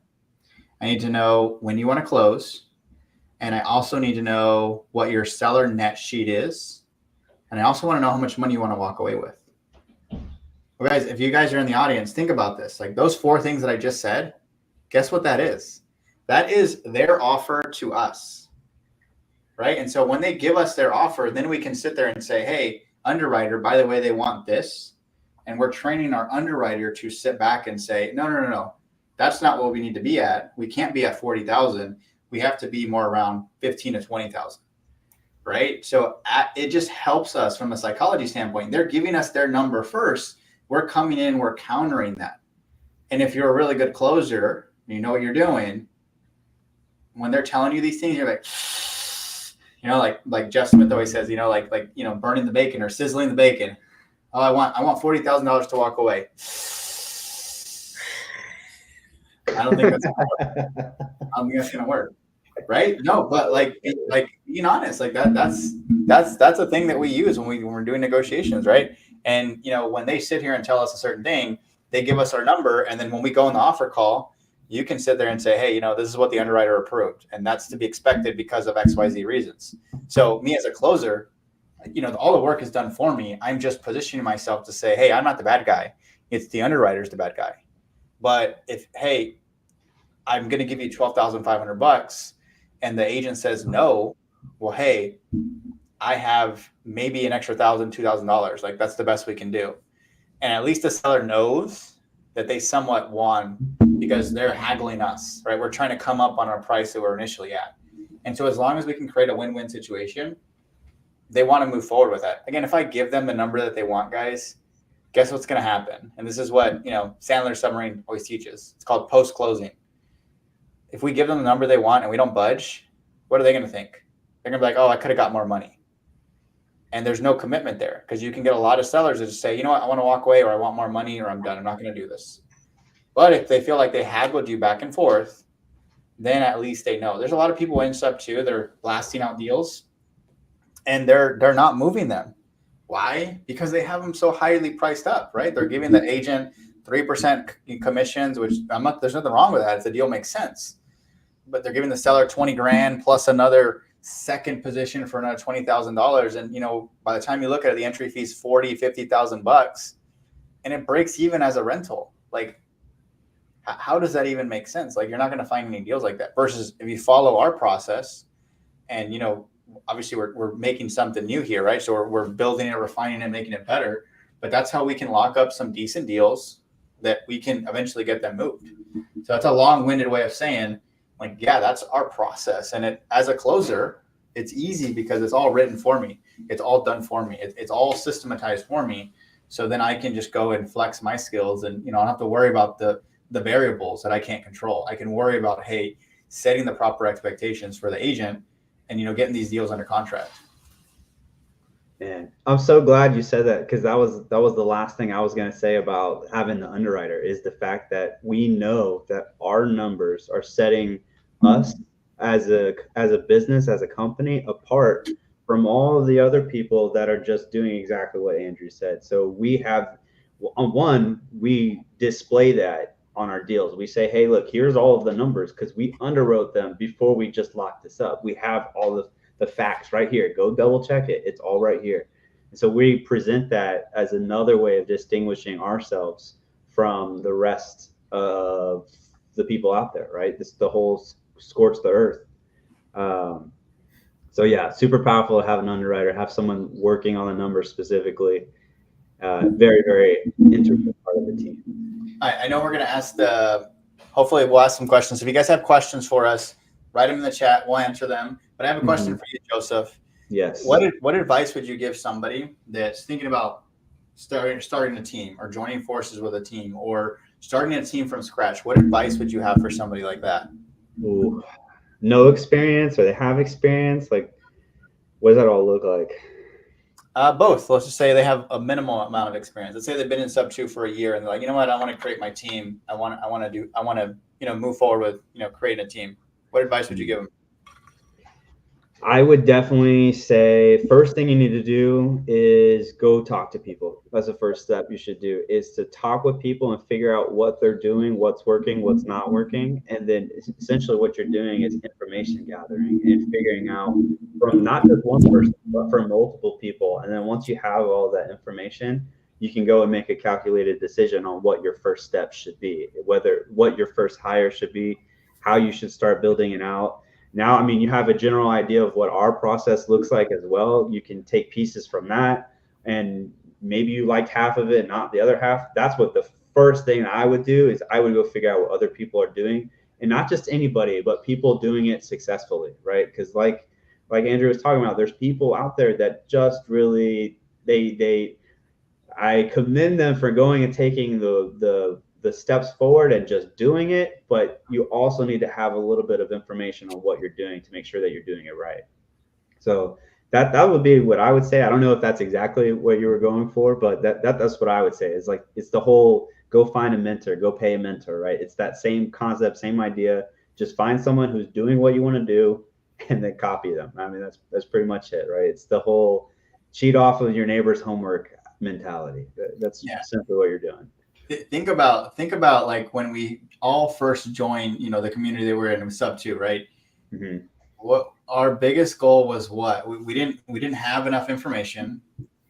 I need to know when you want to close. And I also need to know what your seller net sheet is. And I also want to know how much money you want to walk away with. Well, guys, if you guys are in the audience, think about this. Like those 4 things that I just said, guess what that is? That is their offer to us, right? And so when they give us their offer, then we can sit there and say, hey, underwriter, by the way, they want this. And we're training our underwriter to sit back and say, no. That's not what we need to be at. We can't be at 40,000. We have to be more around 15 to 20,000, right? So it just helps us from a psychology standpoint. They're giving us their number first. We're coming in, we're countering that. And if you're a really good closer, you know what you're doing. When they're telling you these things, you're like, like Jeff Smith always says, burning the bacon or sizzling the bacon. Oh, I want $40,000 to walk away. I don't think that's gonna work, right? No, but like being honest, like that's a thing that we use when we're doing negotiations, right? And, when they sit here and tell us a certain thing, they give us our number. And then when we go in the offer call, you can sit there and say, hey, this is what the underwriter approved. And that's to be expected because of XYZ reasons. So me as a closer, all the work is done for me. I'm just positioning myself to say, hey, I'm not the bad guy. It's the underwriter's the bad guy. But hey, I'm going to give you $12,500 and the agent says no, well, hey, I have maybe an extra $1,000, $2,000. Like, that's the best we can do. And at least the seller knows that they somewhat won because they're haggling us, right? We're trying to come up on our price that we're initially at. And so as long as we can create a win-win situation, they want to move forward with that. Again, if I give them the number that they want, guys, guess what's going to happen? And this is what, Sandler's submarine always teaches. It's called post-closing. If we give them the number they want and we don't budge, what are they going to think? They're going to be like, oh, I could have got more money. And there's no commitment there, because you can get a lot of sellers that just say, you know what, I want to walk away, or I want more money, or I'm done. I'm not going to do this. But if they feel like they haggled you back and forth, then at least they know. There's a lot of people in sub 2, they're blasting out deals and they're not moving them. Why? Because they have them so highly priced up, right? They're giving the agent 3% commissions, which there's nothing wrong with that if the deal makes sense. But they're giving the seller 20 grand plus another second position for another $20,000. And, by the time you look at it, the entry fee is $40,000-$50,000 and it breaks even as a rental. Like, how does that even make sense? Like, you're not going to find any deals like that. Versus if you follow our process and, obviously we're making something new here, right? So we're building it, refining it, making it better. But that's how we can lock up some decent deals that we can eventually get them moved. So that's a long-winded way of saying, like, yeah, that's our process. And as a closer, it's easy because it's all written for me. It's all done for me. It's all systematized for me. So then I can just go and flex my skills and, I don't have to worry about the variables that I can't control. I can worry about, hey, setting the proper expectations for the agent and, getting these deals under contract. Man, I'm so glad you said that, because that was the last thing I was going to say about having the underwriter, is the fact that we know that our numbers are setting us as a business, as a company, apart from all of the other people that are just doing exactly what Andrew said. So we have, we display that on our deals. We say, hey, look, here's all of the numbers, because we underwrote them before we just locked this up. We have all the facts right here. Go double check it. It's all right here. And so we present that as another way of distinguishing ourselves from the rest of the people out there, right? This the whole scorch the earth. So yeah, super powerful to have an underwriter, have someone working on the numbers specifically. Very, very integral part of the team. I know we're going to ask hopefully we'll ask some questions. If you guys have questions for us, write them in the chat. We'll answer them. But I have a question for you, Joseph. Yes. What advice would you give somebody that's thinking about starting a team, or joining forces with a team, or starting a team from scratch? What advice would you have for somebody like that? Ooh, no experience, or they have experience? Like, what does that all look like? Both. Let's just say they have a minimal amount of experience. Let's say they've been in sub 2 for a year and they're like, you know what, I want to create my team. I want to move forward with, creating a team. What advice would you give them? I would definitely say first thing you need to do is go talk to people. That's the first step you should do, is to talk with people and figure out what they're doing, what's working, what's not working. And then essentially what you're doing is information gathering and figuring out from not just one person, but from multiple people. And then once you have all that information, you can go and make a calculated decision on what your first step should be, what your first hire should be, how you should start building it out. Now, I mean, you have a general idea of what our process looks like as well. You can take pieces from that, and maybe you liked half of it, not the other half. That's what the first thing I would do, is I would go figure out what other people are doing, and not just anybody, but people doing it successfully, right? Because like Andrew was talking about, there's people out there that just really, I commend them for going and taking the steps forward and just doing it, but you also need to have a little bit of information on what you're doing to make sure that you're doing it right. So that would be what I would say. I don't know if that's exactly what you were going for, but that's what I would say. Is like, it's the whole go find a mentor, go pay a mentor, right? It's that same concept, same idea. Just find someone who's doing what you want to do and then copy them. I mean, that's pretty much it, right? It's the whole cheat off of your neighbor's homework mentality. That's simply what you're doing. Think about like when we all first joined, the community that we're in Subto, right? Mm-hmm. What our biggest goal was, we didn't have enough information,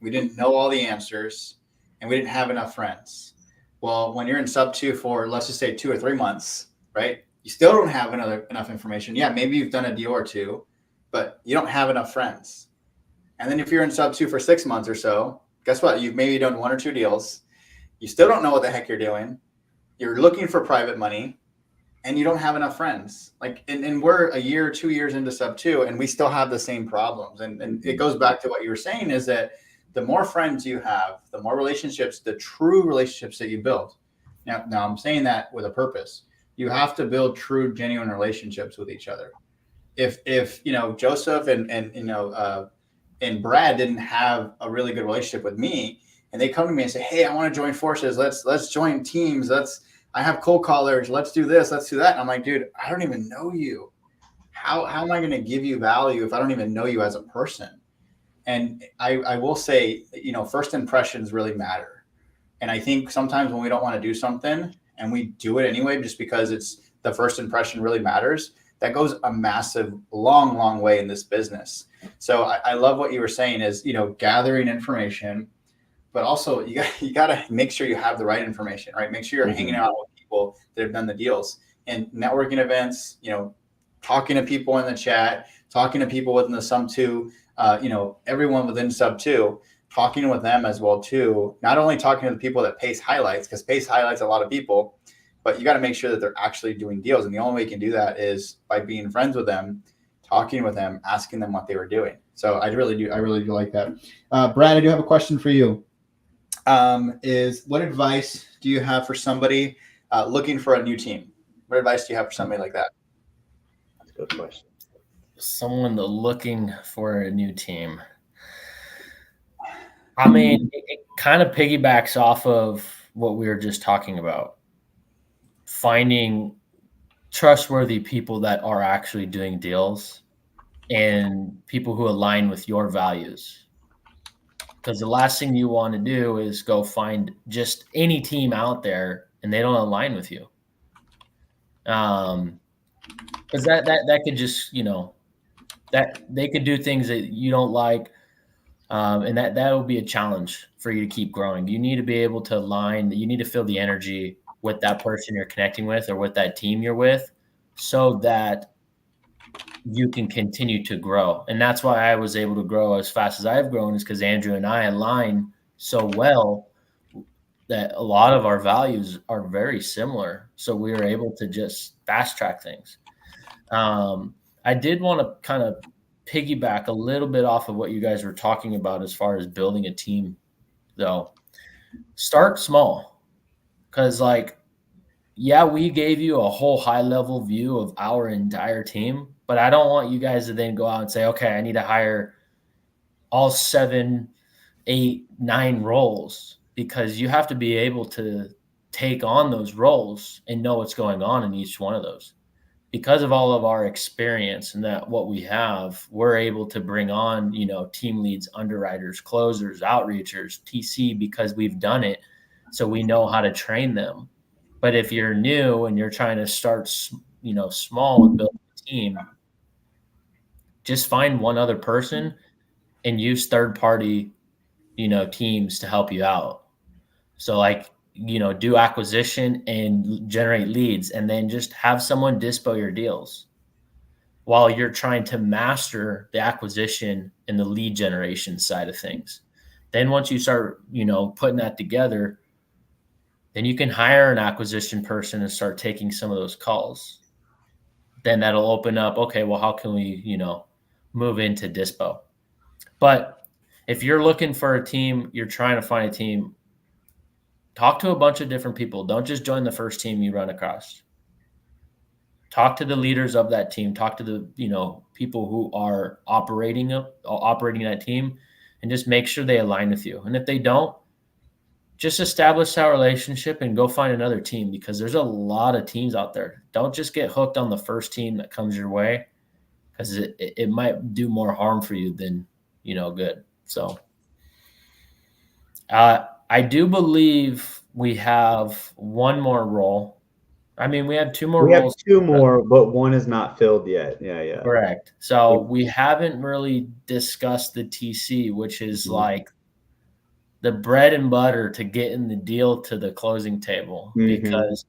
we didn't know all the answers, and we didn't have enough friends. Well, when you're in Subto for, let's just say, 2 or 3 months, right? You still don't have enough information. Yeah, maybe you've done a deal or two, but you don't have enough friends. And then if you're in Subto for 6 months or so, guess what? You've maybe done 1 or 2 deals. You still don't know what the heck you're doing. You're looking for private money, and you don't have enough friends. And we're a year, 2 years into Subto, and we still have the same problems. And it goes back to what you were saying, is that the more friends you have, the more relationships, the true relationships that you build. Now I'm saying that with a purpose. You have to build true, genuine relationships with each other. If Joseph and Brad didn't have a really good relationship with me, and they come to me and say, "Hey, I want to join forces. Let's join teams. I have cold callers. Let's do this. Let's do that." And I'm like, dude, I don't even know you. How am I going to give you value if I don't even know you as a person? And I will say, first impressions really matter. And I think sometimes when we don't want to do something and we do it anyway, just because it's the first impression really matters, that goes a massive, long, long way in this business. So I love what you were saying is, gathering information, but also you got to make sure you have the right information, right? Make sure you're hanging out with people that have done the deals, and networking events, talking to people in the chat, talking to people within the Subto, everyone within Subto, talking with them as well too. Not only talking to the people that Pace highlights, because Pace highlights a lot of people, but you got to make sure that they're actually doing deals. And the only way you can do that is by being friends with them, talking with them, asking them what they were doing. So I really do like that. Brad, I do have a question for you. Is what advice do you have for somebody looking for a new team? What advice do you have for somebody like that? That's a good question. Someone looking for a new team. I mean, it kind of piggybacks off of what we were just talking about. Finding trustworthy people that are actually doing deals and people who align with your values. Because the last thing you want to do is go find just any team out there and they don't align with you. Because that could just, that they could do things that you don't like. And that will be a challenge for you to keep growing. You need to be able to align. You need to feel the energy with that person you're connecting with or with that team you're with, so that you can continue to grow. And that's why I was able to grow as fast as I've grown, is because Andrew and I align so well that a lot of our values are very similar. So we were able to just fast track things. I did want to kind of piggyback a little bit off of what you guys were talking about as far as building a team, though. Start small. Because, we gave you a whole high-level view of our entire team, but I don't want you guys to then go out and say, okay, I need to hire all 7, 8, 9 roles, because you have to be able to take on those roles and know what's going on in each one of those. Because of all of our experience and that what we have, we're able to bring on, team leads, underwriters, closers, outreachers, TC, because we've done it. So we know how to train them. But if you're new and you're trying to start, small with building a team, just find one other person and use third-party, teams to help you out. So do acquisition and generate leads, and then just have someone dispo your deals while you're trying to master the acquisition and the lead generation side of things. Then once you start, putting that together, then you can hire an acquisition person and start taking some of those calls. Then that'll open up, okay, well, how can we, move into dispo? But if you're looking for a team, you're trying to find a team, talk to a bunch of different people. Don't just join the first team you run across. Talk to the leaders of that team. Talk to the, people who are operating that team, and just make sure they align with you. And if they don't, just establish that relationship and go find another team, because there's a lot of teams out there. Don't just get hooked on the first team that comes your way, because it might do more harm for you than, good. So I do believe we have one more role. I mean, we have two more We have roles. 2 more, but one is not filled yet. Yeah. Correct. So we haven't really discussed the TC, which is like the bread and butter to getting the deal to the closing table, because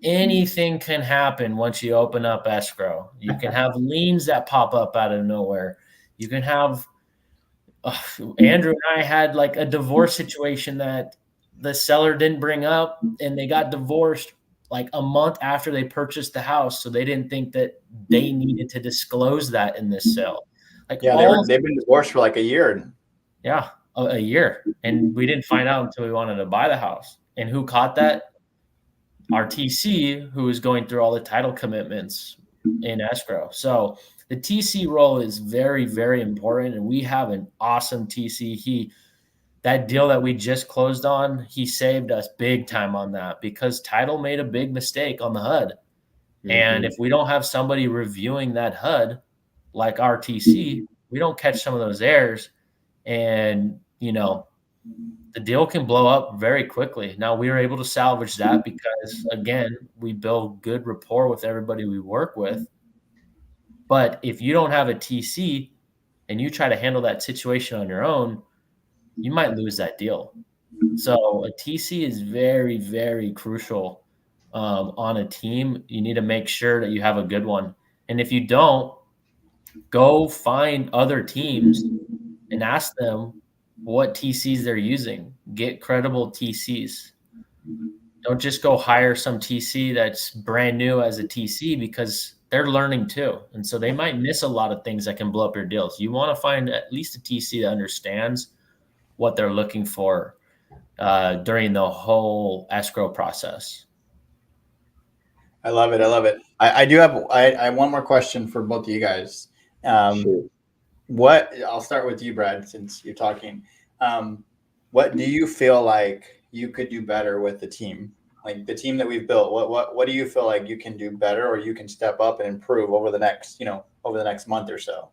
anything can happen once you open up escrow. You can have liens that pop up out of nowhere. You can have Andrew and I had like a divorce situation that the seller didn't bring up, and they got divorced like a month after they purchased the house. So they didn't think that they needed to disclose that in this sale. Like, Yeah, they've been divorced for like a year. Yeah, a year. And we didn't find out until we wanted to buy the house. And who caught that? Our TC, who is going through all the title commitments in escrow. So the TC role is very, very important. And we have an awesome TC. That deal that we just closed on, he saved us big time on that, because title made a big mistake on the HUD. And if we don't have somebody reviewing that HUD, like our TC, we don't catch some of those errors. And, the deal can blow up very quickly. Now, we were able to salvage that because, again, we build good rapport with everybody we work with. But if you don't have a TC and you try to handle that situation on your own, you might lose that deal. So a TC is very, very crucial on a team. You need to make sure that you have a good one. And if you don't, go find other teams and ask them what TCs they're using. Get credible TCs. Don't just go hire some TC that's brand new as a TC, because they're learning too. And so they might miss a lot of things that can blow up your deals. You want to find at least a TC that understands what they're looking for during the whole escrow process. I love it. I do have one more question for both of you guys. Sure. I'll start with you, Brad, since you're talking. What do you feel like you could do better with the team? Like the team that we've built, what do you feel like you can do better, or you can step up and improve over the next month or so?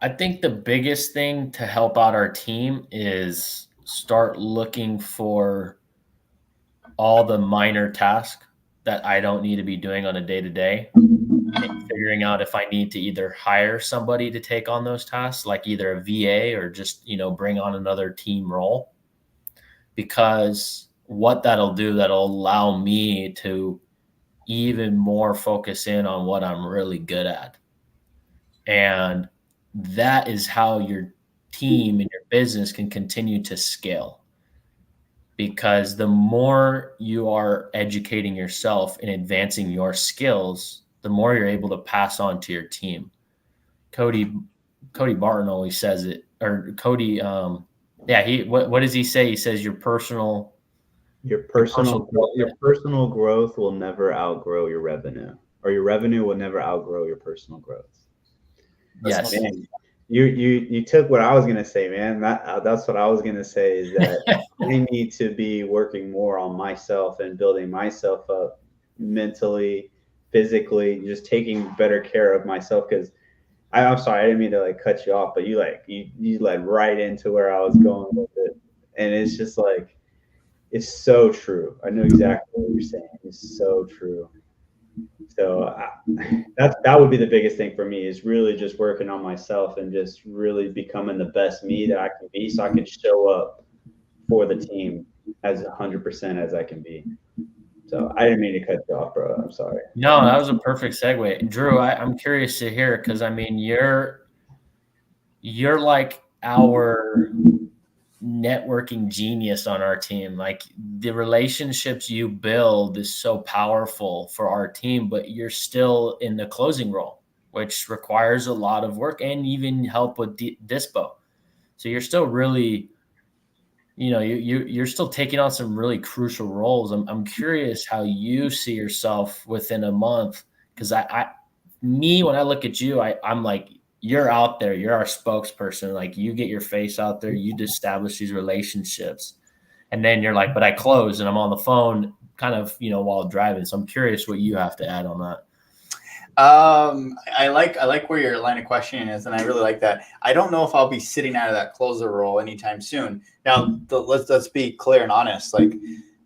I think the biggest thing to help out our team is start looking for all the minor tasks that I don't need to be doing on a day-to-day, and figuring out if I need to either hire somebody to take on those tasks, like either a VA or just, bring on another team role. Because what that'll allow me to even more focus in on what I'm really good at. And that is how your team and your business can continue to scale. Because the more you are educating yourself and advancing your skills, the more you're able to pass on to your team. Cody Barton always says it, or Cody, what does he say? He says your personal growth will never outgrow your revenue, or your revenue will never outgrow your personal growth. Yes. Man, you took what I was going to say, man. That's what I was going to say, is that I need to be working more on myself and building myself up mentally, physically, just taking better care of myself. Because I'm sorry, I didn't mean to cut you off, but you led right into where I was going with it. And it's just it's so true. I know exactly what you're saying. It's so true. So that would be the biggest thing for me, is really just working on myself and just really becoming the best me that I can be, so I can show up for the team as 100% as I can be. So I didn't mean to cut you off, bro. I'm sorry. No, that was a perfect segue. Drew, I'm curious to hear, because I mean, you're like our networking genius on our team. Like, the relationships you build is so powerful for our team, but you're still in the closing role, which requires a lot of work and even help with dispo. So you're still really, you're still taking on some really crucial roles. I'm curious how you see yourself within a month, because when I look at you, I'm like, you're out there, you're our spokesperson. Like, you get your face out there, you establish these relationships, and then you're like, but I close and I'm on the phone kind of, while driving. So I'm curious what you have to add on that. I like where your line of questioning is, and I really like that. I don't know if I'll be sitting out of that closer role anytime soon. Now, let's be clear and honest. Like,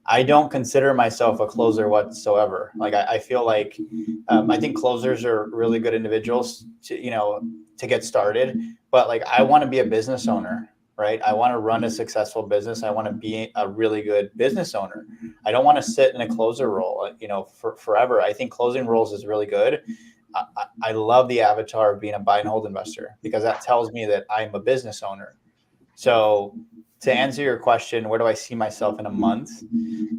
I don't consider myself a closer whatsoever. Like, I feel like I think closers are really good individuals to get started. But like, I want to be a business owner, right? I want to run a successful business. I want to be a really good business owner. I don't want to sit in a closer role, for forever. I think closing roles is really good. I love the avatar of being a buy and hold investor because that tells me that I'm a business owner. So to answer your question, where do I see myself in a month?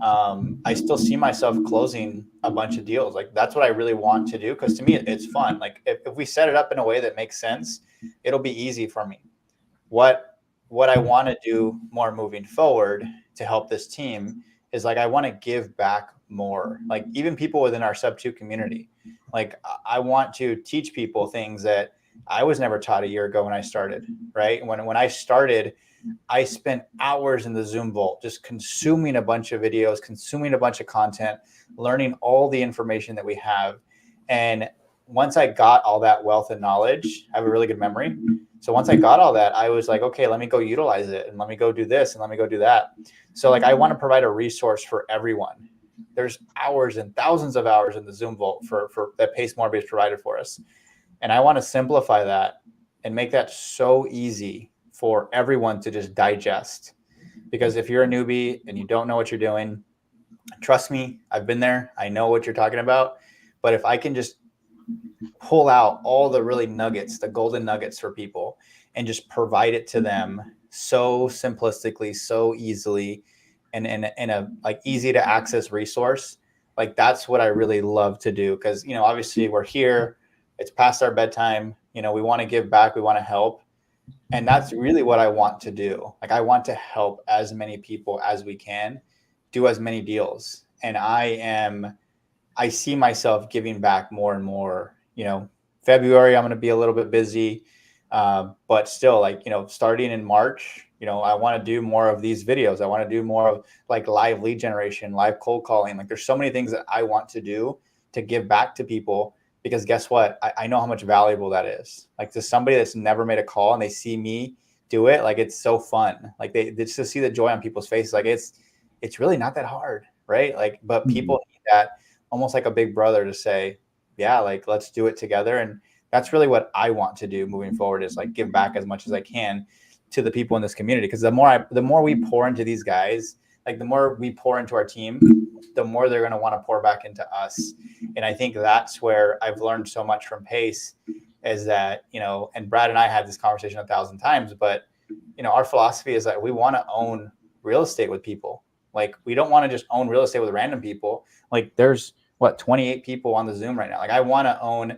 I still see myself closing a bunch of deals. Like, that's what I really want to do. Cause to me, it's fun. Like, if we set it up in a way that makes sense, it'll be easy for me. What I want to do more moving forward to help this team is, like, I want to give back more. Like, even people within our Subto community, like, I want to teach people things that I was never taught a year ago when I started, right? When I started, I spent hours in the Zoom Vault just consuming a bunch of videos, consuming a bunch of content, learning all the information that we have. And once I got all that wealth and knowledge, I have a really good memory. So once I got all that, I was like, okay, let me go utilize it, and let me go do this, and let me go do that. So, like, I want to provide a resource for everyone. There's hours and thousands of hours in the Zoom Vault for that Pace Morby has provided for us. And I want to simplify that and make that so easy for everyone to just digest. Because if you're a newbie and you don't know what you're doing, trust me, I've been there. I know what you're talking about. But if I can just pull out all the really nuggets, the golden nuggets for people, and just provide it to them so simplistically, so easily, and in a like easy to access resource, like, that's what I really love to do. Because obviously we're here, it's past our bedtime, we want to give back, we want to help, and that's really what I want to do. Like, I want to help as many people as we can do as many deals, and I see myself giving back more and more. February, I'm going to be a little bit busy, but still, like, starting in March, I want to do more of these videos. I want to do more of, like, live lead generation, live cold calling. Like, there's so many things that I want to do to give back to people, because guess what? I know how much valuable that is. Like, to somebody that's never made a call and they see me do it, like, it's so fun. Like, they just to see the joy on people's faces. Like, it's really not that hard, right? Like, but people need that, almost like a big brother, to say, yeah, like, let's do it together. And that's really what I want to do moving forward, is, like, give back as much as I can to the people in this community. Because the more we pour into these guys, like, the more we pour into our team, the more they're going to want to pour back into us. And I think that's where I've learned so much from Pace, is that, and Brad and I had this conversation 1,000 times, but, our philosophy is that we want to own real estate with people. Like, we don't want to just own real estate with random people. Like, there's 28 people on the Zoom right now. Like, I want to own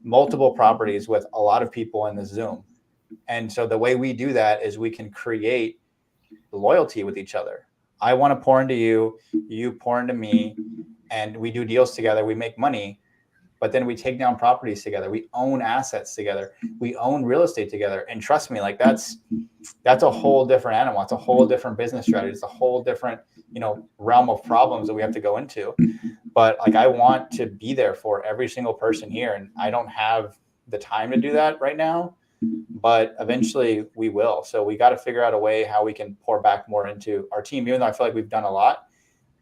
multiple properties with a lot of people in the Zoom. And so the way we do that is we can create loyalty with each other. I want to pour into you, you pour into me, and we do deals together. We make money, but then we take down properties together. We own assets together. We own real estate together. And trust me, like, that's a whole different animal. It's a whole different business strategy. It's a whole different, realm of problems that we have to go into. But, like, I want to be there for every single person here. And I don't have the time to do that right now, but eventually we will. So we got to figure out a way how we can pour back more into our team. Even though I feel like we've done a lot,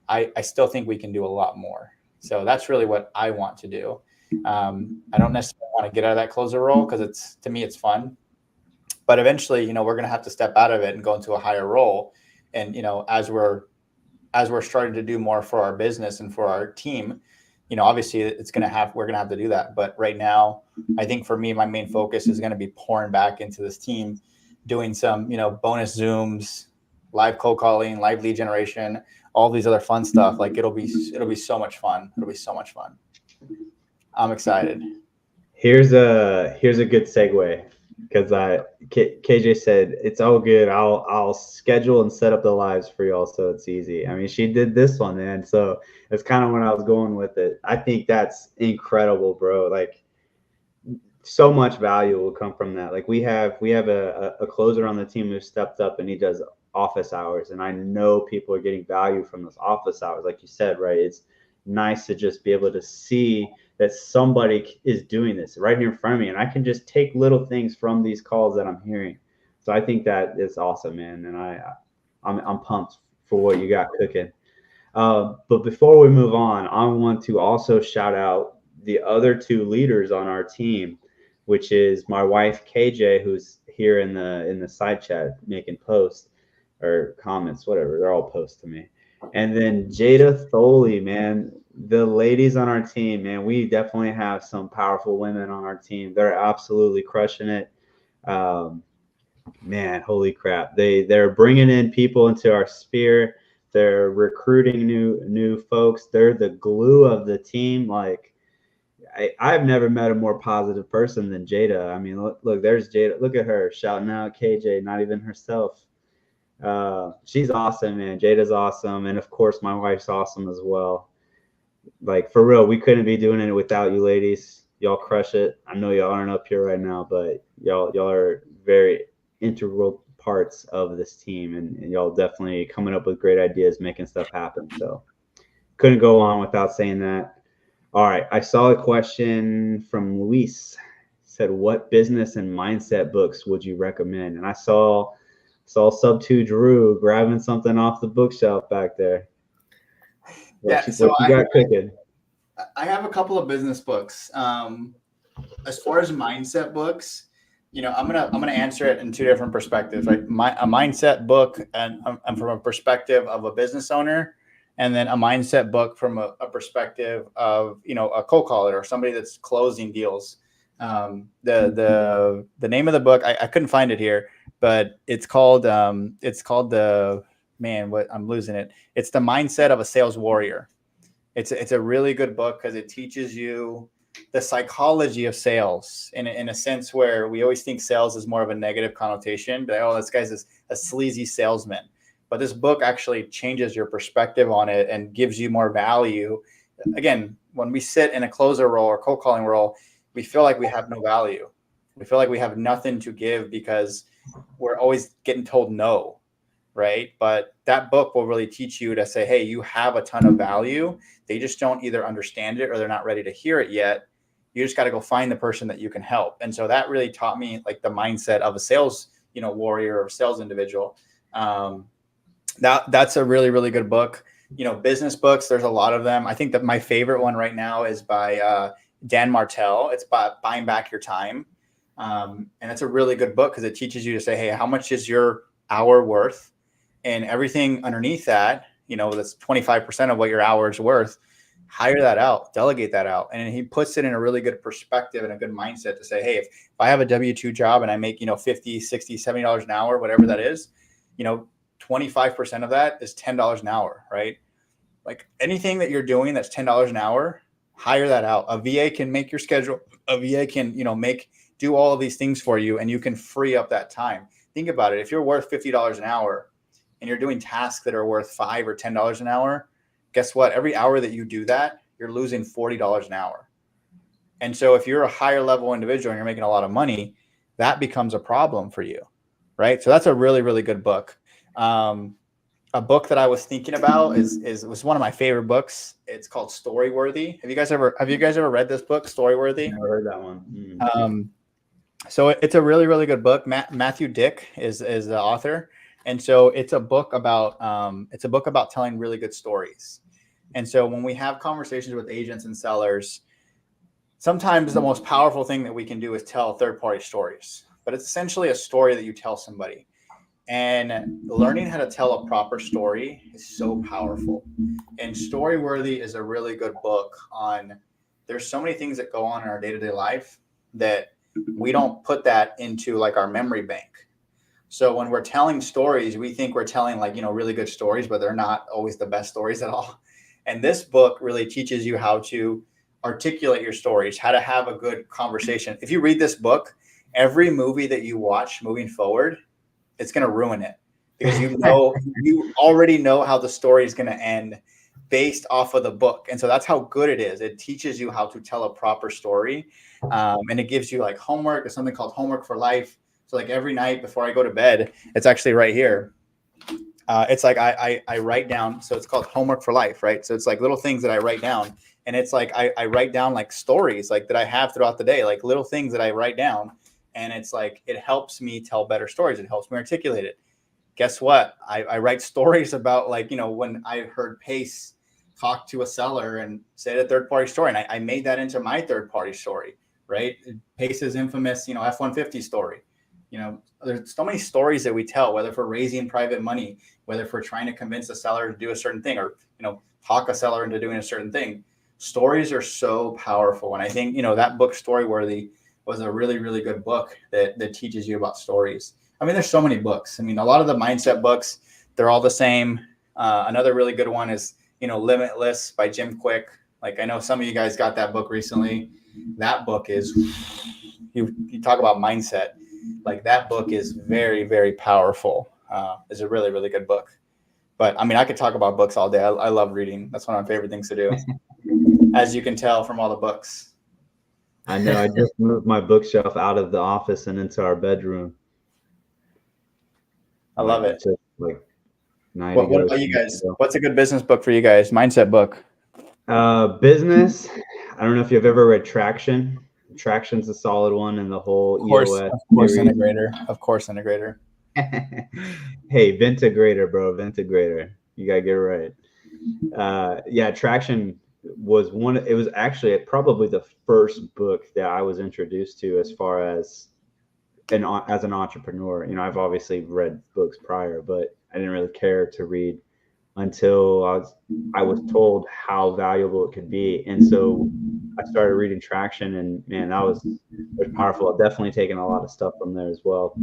I still think we can do a lot more. So that's really what I want to do. I don't necessarily want to get out of that closer role, because to me, it's fun. But eventually, we're going to have to step out of it and go into a higher role. And, as we're starting to do more for our business and for our team, obviously we're going to have to do that. But right now, I think for me, my main focus is going to be pouring back into this team, doing some, bonus Zooms, live cold calling, live lead generation, all these other fun stuff. Like, it'll be so much fun. It'll be so much fun. I'm excited. Here's a good segue, because KJ said it's all good. I'll schedule and set up the lives for y'all so it's easy. I mean, she did this one, man. So it's kind of when I was going with it. I think that's incredible, bro. Like, so much value will come from that. Like, we have a closer on the team who stepped up, and he does office hours, and I know people are getting value from those office hours. Like you said, right? It's nice to just be able to see that somebody is doing this right here in front of me, and I can just take little things from these calls that I'm hearing. So I think that is awesome, man, and I'm pumped for what you got cooking. But before we move on, I want to also shout out the other two leaders on our team, which is my wife KJ, who's here in the side chat making posts or comments, whatever. They're all posts to me. And then Jada Tholey, man, the ladies on our team, man, we definitely have some powerful women on our team. They're absolutely crushing it. Man, holy crap! They're bringing in people into our sphere. They're recruiting new folks. They're the glue of the team. Like I've never met a more positive person than Jada. I mean, look, there's Jada. Look at her shouting out KJ, not even herself. She's awesome, man. Jada's awesome, and of course, my wife's awesome as well. Like for real, we couldn't be doing it without you, ladies. Y'all crush it. I know y'all aren't up here right now, but y'all are very integral parts of this team, and y'all definitely coming up with great ideas, making stuff happen. So couldn't go on without saying that. All right, I saw a question from Luis. It said, what business and mindset books would you recommend? And I saw Subto Drew grabbing something off the bookshelf back there. What you got cooking? I have a couple of business books. As far as mindset books, I'm gonna answer it in two different perspectives, right? A mindset book and from a perspective of a business owner, and then a mindset book from a perspective of a cold caller or somebody that's closing deals. The name of the book I couldn't find it here, but it's called the I'm losing it. It's The Mindset of a Sales Warrior. It's a really good book because it teaches you the psychology of sales in a sense where we always think sales is more of a negative connotation, but this guy's a sleazy salesman. But this book actually changes your perspective on it and gives you more value. Again, when we sit in a closer role or cold calling role, we feel like we have no value. We feel like we have nothing to give because we're always getting told no, right? But that book will really teach you to say, hey, you have a ton of value. They just don't either understand it or they're not ready to hear it yet. You just got to go find the person that you can help. And so that really taught me like the mindset of a sales, warrior or sales individual. That's a really, really good book. Business books, there's a lot of them. I think that my favorite one right now is by Dan Martell. It's by Buying Back Your Time. And it's a really good book because it teaches you to say, hey, how much is your hour worth? And everything underneath that, that's 25% of what your hour is worth. Hire that out, delegate that out. And he puts it in a really good perspective and a good mindset to say, hey, if I have a W-2 job and I make, $50, $60, $70 an hour, whatever that is, 25% of that is $10 an hour, right? Like anything that you're doing that's $10 an hour, hire that out. A VA can make your schedule. A VA can, do all of these things for you, and you can free up that time. Think about it. If you're worth $50 an hour and you're doing tasks that are worth $5 or $10 an hour, guess what? Every hour that you do that, you're losing $40 an hour. And so if you're a higher level individual and you're making a lot of money, that becomes a problem for you, right? So that's a really, really good book. A book that I was thinking about was one of my favorite books. It's called Storyworthy. Have you guys ever read this book, Storyworthy? Never heard that one. So it's a really, really good book. Matthew Dick is the author. And so it's a book about telling really good stories. And so when we have conversations with agents and sellers, sometimes the most powerful thing that we can do is tell third-party stories. But it's essentially a story that you tell somebody. And learning how to tell a proper story is so powerful. And Storyworthy is a really good book on, there's so many things that go on in our day-to-day life that we don't put that into like our memory bank. So when we're telling stories, we think we're telling really good stories, but they're not always the best stories at all. And this book really teaches you how to articulate your stories, how to have a good conversation. If you read this book, every movie that you watch moving forward, it's going to ruin it because you already know how the story is going to end based off of the book. And so that's how good it is. It teaches you how to tell a proper story. And it gives you like homework. It's something called Homework for Life. So like every night before I go to bed, it's actually right here. It's like I write down. So it's called Homework for Life, right? So it's like little things that I write down. And it's like, I write down like stories like that I have throughout the day, like little things that I write down. And it's like, it helps me tell better stories. It helps me articulate it. Guess what? I write stories about, like, when I heard Pace talk to a seller and say the third party story. And I made that into my third party story, right? Pace's infamous, F-150 story. There's so many stories that we tell, whether for raising private money, whether for trying to convince a seller to do a certain thing, or, talk a seller into doing a certain thing. Stories are so powerful. And I think, that book Storyworthy was a really, really good book that teaches you about stories. I mean, there's so many books. I mean, a lot of the mindset books, they're all the same. Another really good one is, Limitless by Jim Quick. Like, I know some of you guys got that book recently. That book is, you talk about mindset. Like, that book is very, very powerful. It's a really, really good book. But I mean, I could talk about books all day. I love reading. That's one of my favorite things to do, as you can tell from all the books. I know. I just moved my bookshelf out of the office and into our bedroom. I love it. Like, what about you guys? What's a good business book for you guys? Mindset book. Business. I don't know if you've ever read Traction. Traction's a solid one in the whole EOS. Of course, integrator. Of course, integrator. Hey, Ventigrator, bro. Ventigrator. You gotta get it right. Yeah, Traction was one. It was actually probably the first book that I was introduced to as far as an entrepreneur. I've obviously read books prior, but I didn't really care to read until I was told how valuable it could be. And so I started reading Traction, and man, that was powerful. I've definitely taken a lot of stuff from there as well.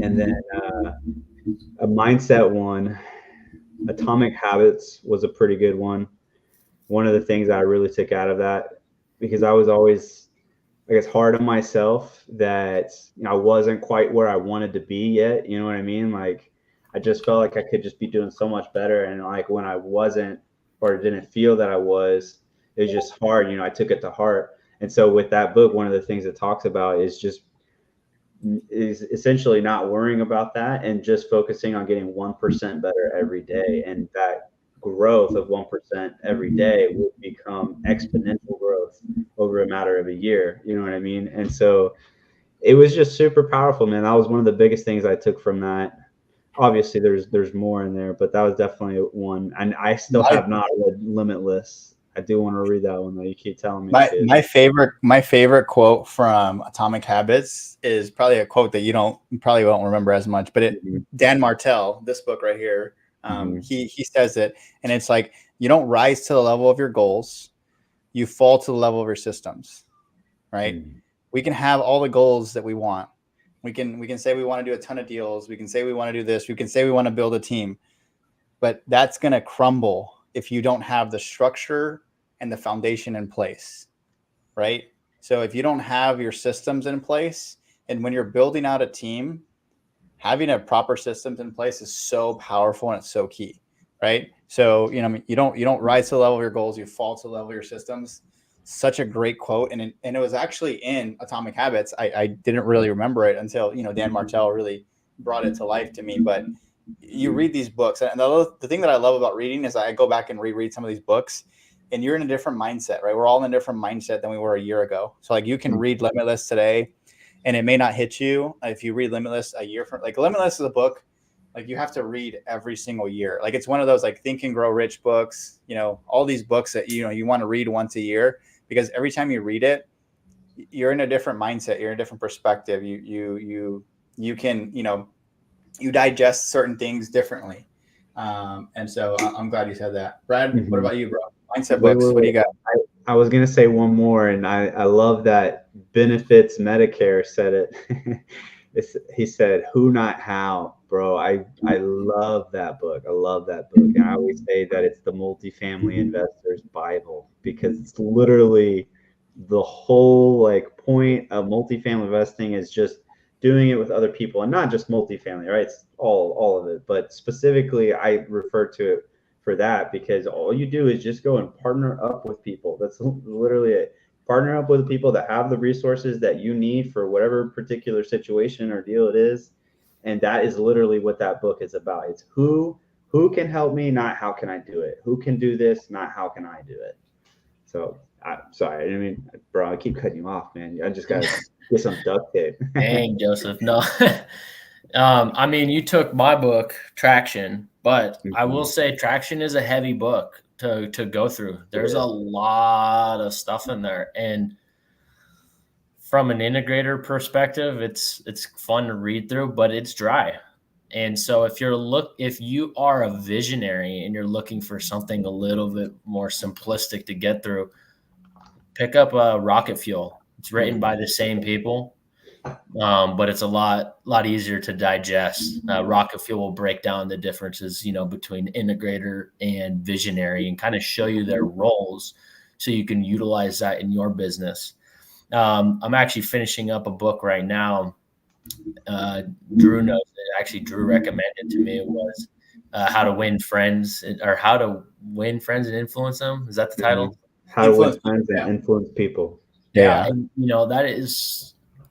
And then a mindset one, Atomic Habits, was a pretty good one. One of the things I really took out of that, because I was always, I guess, hard on myself that I wasn't quite where I wanted to be yet. You know what I mean? Like, I just felt like I could just be doing so much better. And like, when I wasn't, or didn't feel that I was, it was just hard. I took it to heart. And so with that book, one of the things it talks about is essentially not worrying about that and just focusing on getting 1% better every day. And that growth of 1% every day will become exponential growth over a matter of a year. You know what I mean? And so it was just super powerful, man. That was one of the biggest things I took from that. Obviously there's more in there, but that was definitely one. And I still have not read Limitless. I do want to read that one though. You keep telling me. My favorite quote from Atomic Habits is probably a quote that you probably won't remember as much, but Dan Martell, this book right here, he says it, and it's like, you don't rise to the level of your goals, you fall to the level of your systems, right? We can have all the goals that we want. We can say we want to do a ton of deals. We can say we want to do this. We can say we want to build a team, but that's going to crumble if you don't have the structure and the foundation in place, right? So if you don't have your systems in place, and when you're building out a team, having a proper systems in place is so powerful and it's so key, right? So, you don't rise to the level of your goals, you fall to the level of your systems. Such a great quote. And it was actually in Atomic Habits. I didn't really remember it until, Dan Martell really brought it to life to me. But you read these books, and the thing that I love about reading is I go back and reread some of these books, and you're in a different mindset, right? We're all in a different mindset than we were a year ago. So like, you can read Limitless today and it may not hit you if you read Limitless a year from, like, Limitless is a book like you have to read every single year. Like, it's one of those like Think and Grow Rich books, all these books that, you want to read once a year, because every time you read it, you're in a different mindset. You're in a different perspective. You can, you digest certain things differently. And so I'm glad you said that. Brad, what about you, bro? Mindset books. What do you got? I was going to say one more, and I love that Benefits Medicare said it. He said, "Who, not how," bro. I love that book. I love that book. And I always say that it's the multifamily investor's Bible, because it's literally the whole like point of multifamily investing is just doing it with other people, and not just multifamily, right? It's all of it. But specifically, I refer to it for that because all you do is just go and partner up with people. That's literally it. Partner up with people that have the resources that you need for whatever particular situation or deal it is. And that is literally what that book is about. It's who can help me, not how can I do it. Who can do this, not how can I do it. So sorry, I mean, bro, I keep cutting you off, man. I just gotta get some duct tape. Dang, Joseph. No. I mean, you took my book, Traction, but I will say Traction is a heavy book to go through. There's a lot of stuff in there. And from an integrator perspective, it's fun to read through, but it's dry. And so if you are a visionary and you're looking for something a little bit more simplistic to get through, pick up Rocket Fuel. It's written by the same people. But it's a lot easier to digest. Rocket Fuel will break down the differences, between integrator and visionary and kind of show you their roles so you can utilize that in your business. I'm actually finishing up a book right now. Drew knows it. Actually, Drew recommended to me. It was How to Win Friends and Influence Them. Is that the title? How to Win Friends and Influence People. Yeah. And,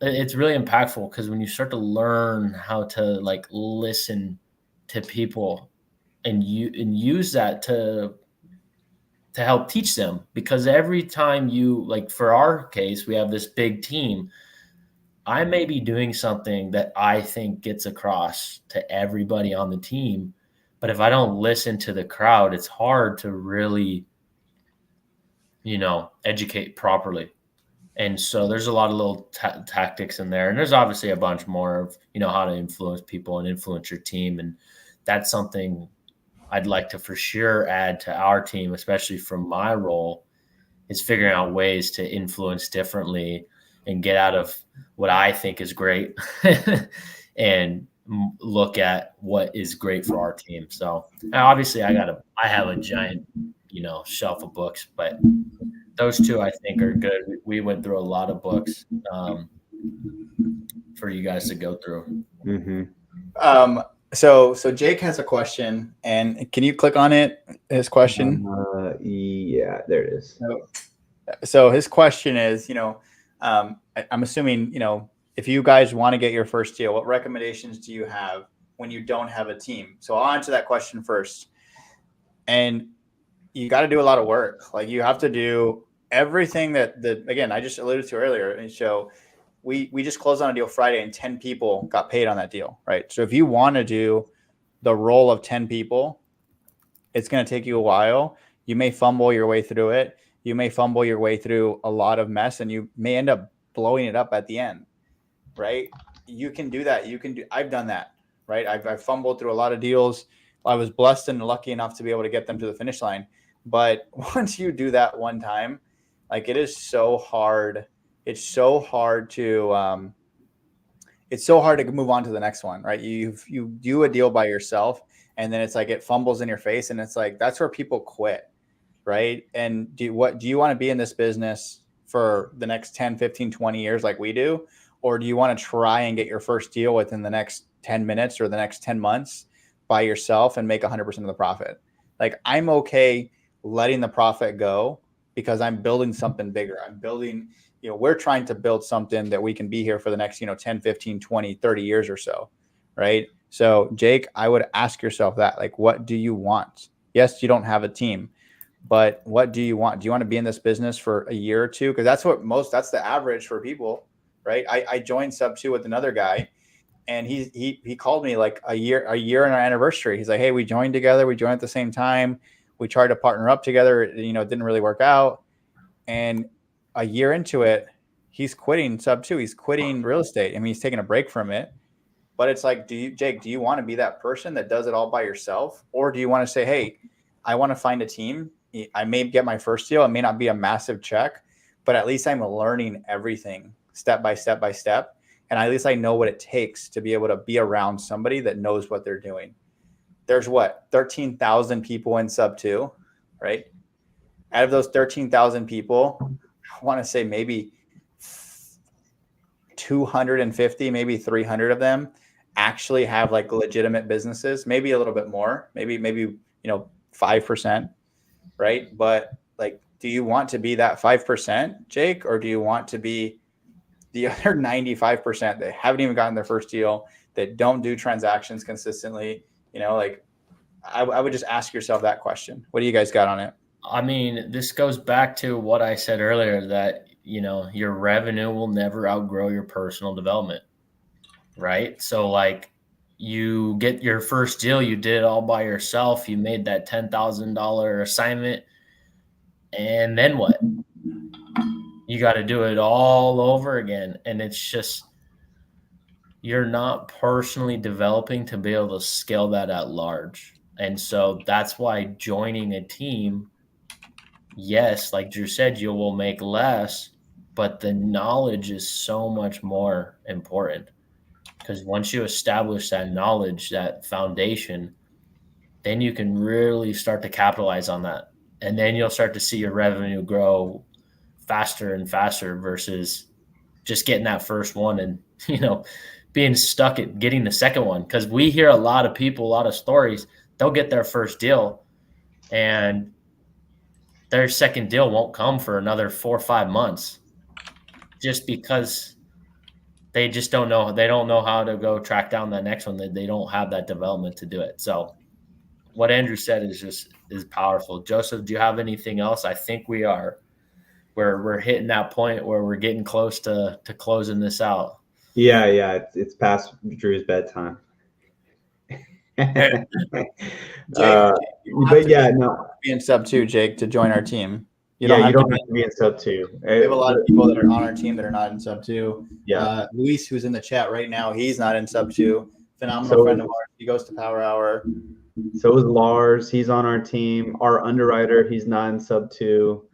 it's really impactful because when you start to learn how to listen to people and use that to help teach them, because every time for our case, we have this big team. I may be doing something that I think gets across to everybody on the team, but if I don't listen to the crowd, it's hard to really, educate properly. And so there's a lot of little tactics in there. And there's obviously a bunch more of, how to influence people and influence your team. And that's something I'd like to for sure add to our team, especially from my role, is figuring out ways to influence differently and get out of what I think is great and look at what is great for our team. So obviously I have a giant, shelf of books, but those two I think are good. We went through a lot of books for you guys to go through. Mm-hmm. So Jake has a question, and can you click on it? His question. Yeah, there it is. So his question is, I'm assuming, if you guys want to get your first deal, what recommendations do you have when you don't have a team? So I'll answer that question first. And you got to do a lot of work. Like you have to do everything that again, I just alluded to earlier. And so we just closed on a deal Friday and 10 people got paid on that deal, right? So if you want to do the role of 10 people, it's going to take you a while. You may fumble your way through it. You may fumble your way through a lot of mess, and you may end up blowing it up at the end, right? You can do that. I've done that, right? I've fumbled through a lot of deals. I was blessed and lucky enough to be able to get them to the finish line. But once you do that one time, it is so hard. It's so hard to move on to the next one, right? You do a deal by yourself, and then it's like it fumbles in your face, and it's like that's where people quit, right? And do you want to be in this business for the next 10, 15, 20 years like we do? Or do you want to try and get your first deal within the next 10 minutes or the next 10 months by yourself and make 100% of the profit? I'm okay letting the profit go because I'm building something bigger. I'm building, we're trying to build something that we can be here for the next, 10, 15, 20, 30 years or so, right? So Jake, I would ask yourself that, what do you want? Yes, you don't have a team, but what do you want? Do you want to be in this business for a year or two? Because that's the average for people, right? I joined Subto with another guy, and he called me a year in our anniversary. He's like, hey, we joined together. We joined at the same time. We tried to partner up together. It didn't really work out. And a year into it, he's quitting Subto. He's quitting real estate. I mean, he's taking a break from it. But it's like, Jake, do you want to be that person that does it all by yourself? Or do you want to say, hey, I want to find a team. I may get my first deal. It may not be a massive check, but at least I'm learning everything step by step by step. And at least I know what it takes to be able to be around somebody that knows what they're doing. There's 13,000 people in Subto, right? Out of those 13,000 people, I want to say maybe 250, maybe 300 of them actually have legitimate businesses, maybe a little bit more, maybe 5%, right? But do you want to be that 5%, Jake, or do you want to be the other 95% that haven't even gotten their first deal, that don't do transactions consistently? I would just ask yourself that question. What do you guys got on it? I mean, this goes back to what I said earlier, that, your revenue will never outgrow your personal development, right? So like, you get your first deal, you did it all by yourself, you made that $10,000 assignment, and then what? You got to do it all over again. And it's just, you're not personally developing to be able to scale that at large. And so that's why joining a team, yes, like Drew said, you will make less, but the knowledge is so much more important, because once you establish that knowledge, that foundation, then you can really start to capitalize on that. And then you'll start to see your revenue grow faster and faster versus just getting that first one and, being stuck at getting the second one. Because we hear a lot of people, a lot of stories, they'll get their first deal and their second deal won't come for another 4 or 5 months, just because they just don't know. They don't know how to go track down that next one. They don't have that development to do it. So what Andrew said is powerful. Joseph, do you have anything else? I think we're hitting that point where we're getting close to closing this out. Yeah, it's past Drew's bedtime. Jake, But yeah, no. be in sub 2, Jake, to join our team. You don't have to be in sub 2. We have a lot of people that are on our team that are not in sub 2. Yeah. Luis, who's in the chat right now, he's not in sub 2. Phenomenal friend of ours. He goes to Power Hour. So is Lars. He's on our team. Our underwriter, he's not in sub 2.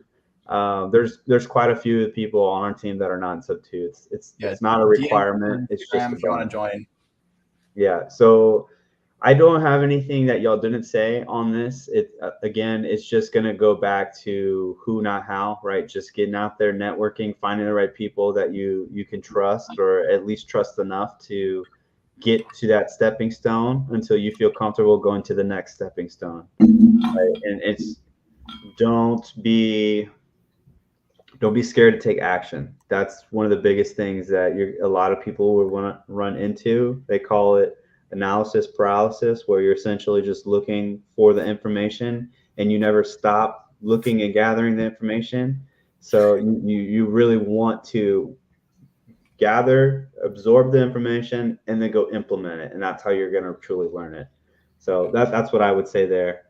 There's quite a few people on our team that are not in sub 2. It's not a requirement. It's just if you want to join. Yeah. So I don't have anything that y'all didn't say on this. Again, it's just gonna go back to who, not how, right? Just getting out there, networking, finding the right people that you can trust, or at least trust enough to get to that stepping stone until you feel comfortable going to the next stepping stone. Right? And it's don't be scared to take action. That's one of the biggest things that a lot of people will want to run into. They call it analysis paralysis, where you're essentially just looking for the information and you never stop looking and gathering the information. So you really want to gather, absorb the information, and then go implement it. And that's how you're going to truly learn it. So that's what I would say there.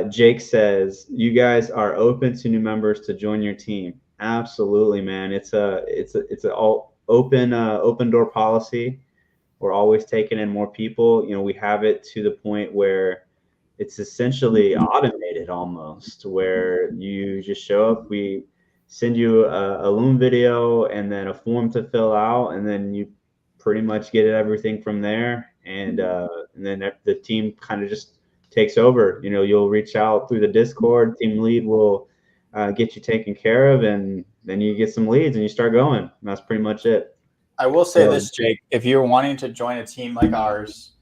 Jake says, you guys are open to new members to join your team. Absolutely, man. It's a all open door policy. We're always taking in more people. We have it to the point where it's essentially automated almost, where you just show up, we send you a Loom video and then a form to fill out, and then you pretty much get everything from there. And then the team kind of just takes over. You'll reach out through the Discord. Team lead will get you taken care of, and then you get some leads and you start going. And that's pretty much it. I will say this, Jake, if you're wanting to join a team like ours,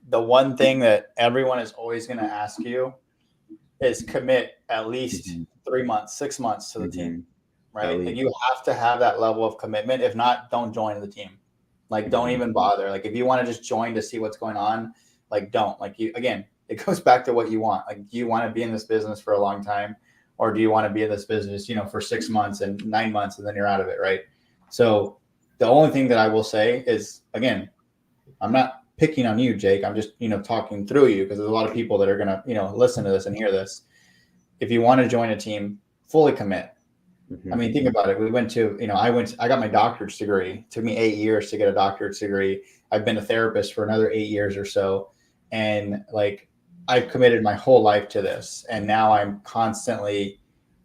the one thing that everyone is always going to ask you is commit at least 3 months, 6 months to the team, right? Like, you have to have that level of commitment. If not, don't join the team. Like, don't even bother. Like, if you want to just join to see what's going on, like, don't. Like, again, it goes back to what you want. Like, do you want to be in this business for a long time, or do you want to be in this business, for 6 months and 9 months and then you're out of it, right? So the only thing that I will say is, again, I'm not picking on you, Jake. I'm just, talking through you, because there's a lot of people that are going to, listen to this and hear this. If you want to join a team, fully commit. I mean, think about it. We went to, I got my doctorate's degree. It took me 8 years to get a doctorate's degree. I've been a therapist for another 8 years or so. And like, I've committed my whole life to this. And now I'm constantly,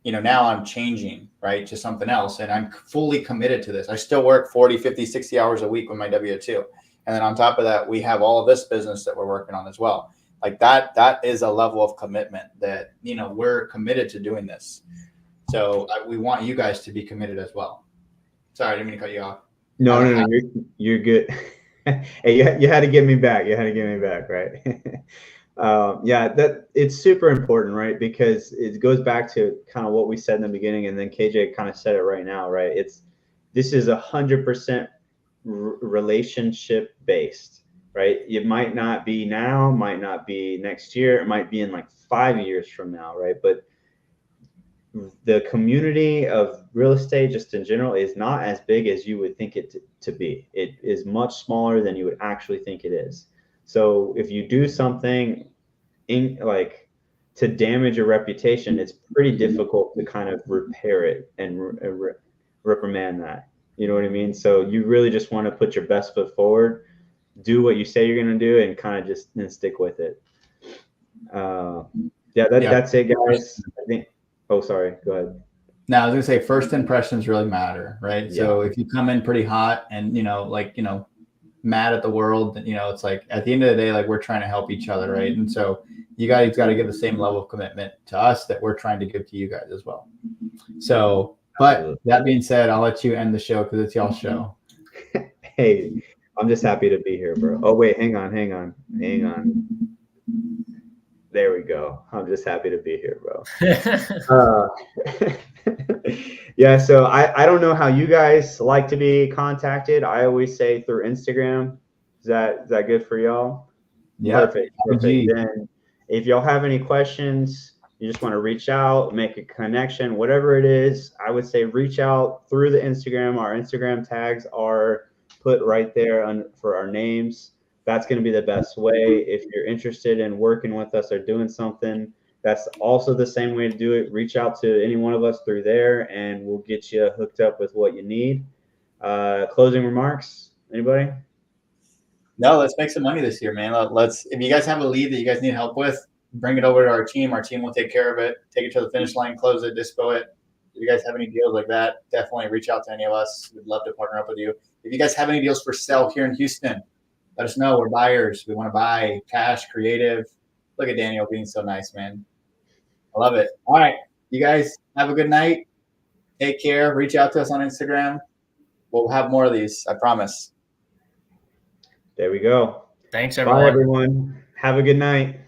now I'm changing, right, to something else. And I'm fully committed to this. I still work 40, 50, 60 hours a week with my W-2. And then on top of that, we have all of this business that we're working on as well. Like that is a level of commitment that, we're committed to doing this. So we want you guys to be committed as well. Sorry, I didn't mean to cut you off. No, you're good. Hey, you had to get me back. Right? That it's super important, right? Because it goes back to kind of what we said in the beginning, and then KJ kind of said it right now, right? This is 100% relationship based, right? It might not be now, might not be next year, it might be in like 5 years from now, right? But the community of real estate just in general is not as big as you would think it to be. It is much smaller than you would actually think it is. So if you do something like to damage your reputation, it's pretty difficult to kind of repair it and reprimand that. You know what I mean? So you really just want to put your best foot forward, do what you say you're going to do, and kind of just stick with it. That's it, guys. I think. Oh, sorry. Go ahead. Now, I was gonna say first impressions really matter, right? Yeah. So if you come in pretty hot and mad at the world, it's like at the end of the day, like we're trying to help each other, right? And so you guys got to give the same level of commitment to us that we're trying to give to you guys as well. So, but that being said, I'll let you end the show because it's y'all's show. Hey, I'm just happy to be here, bro. Oh wait, hang on. There we go. I'm just happy to be here, bro. Yeah, so I don't know how you guys like to be contacted. I always say through Instagram. Is that good for y'all? Yeah. Perfect. Then if y'all have any questions, you just want to reach out, make a connection, whatever it is, I would say reach out through the Instagram. Our Instagram tags are put right there for our names. That's going to be the best way. If you're interested in working with us or doing something, that's also the same way to do it. Reach out to any one of us through there, and we'll get you hooked up with what you need. Closing remarks, anybody? No, let's make some money this year, man. If you guys have a lead that you guys need help with, bring it over to our team. Our team will take care of it, take it to the finish line, close it, dispo it. If you guys have any deals like that, definitely reach out to any of us. We'd love to partner up with you. If you guys have any deals for sale here in Houston, let us know. We're buyers. We want to buy cash, creative. Look at Daniel being so nice, man. I love it. All right. You guys have a good night. Take care. Reach out to us on Instagram. We'll have more of these. I promise. There we go. Thanks, everyone. Bye, everyone. Have a good night.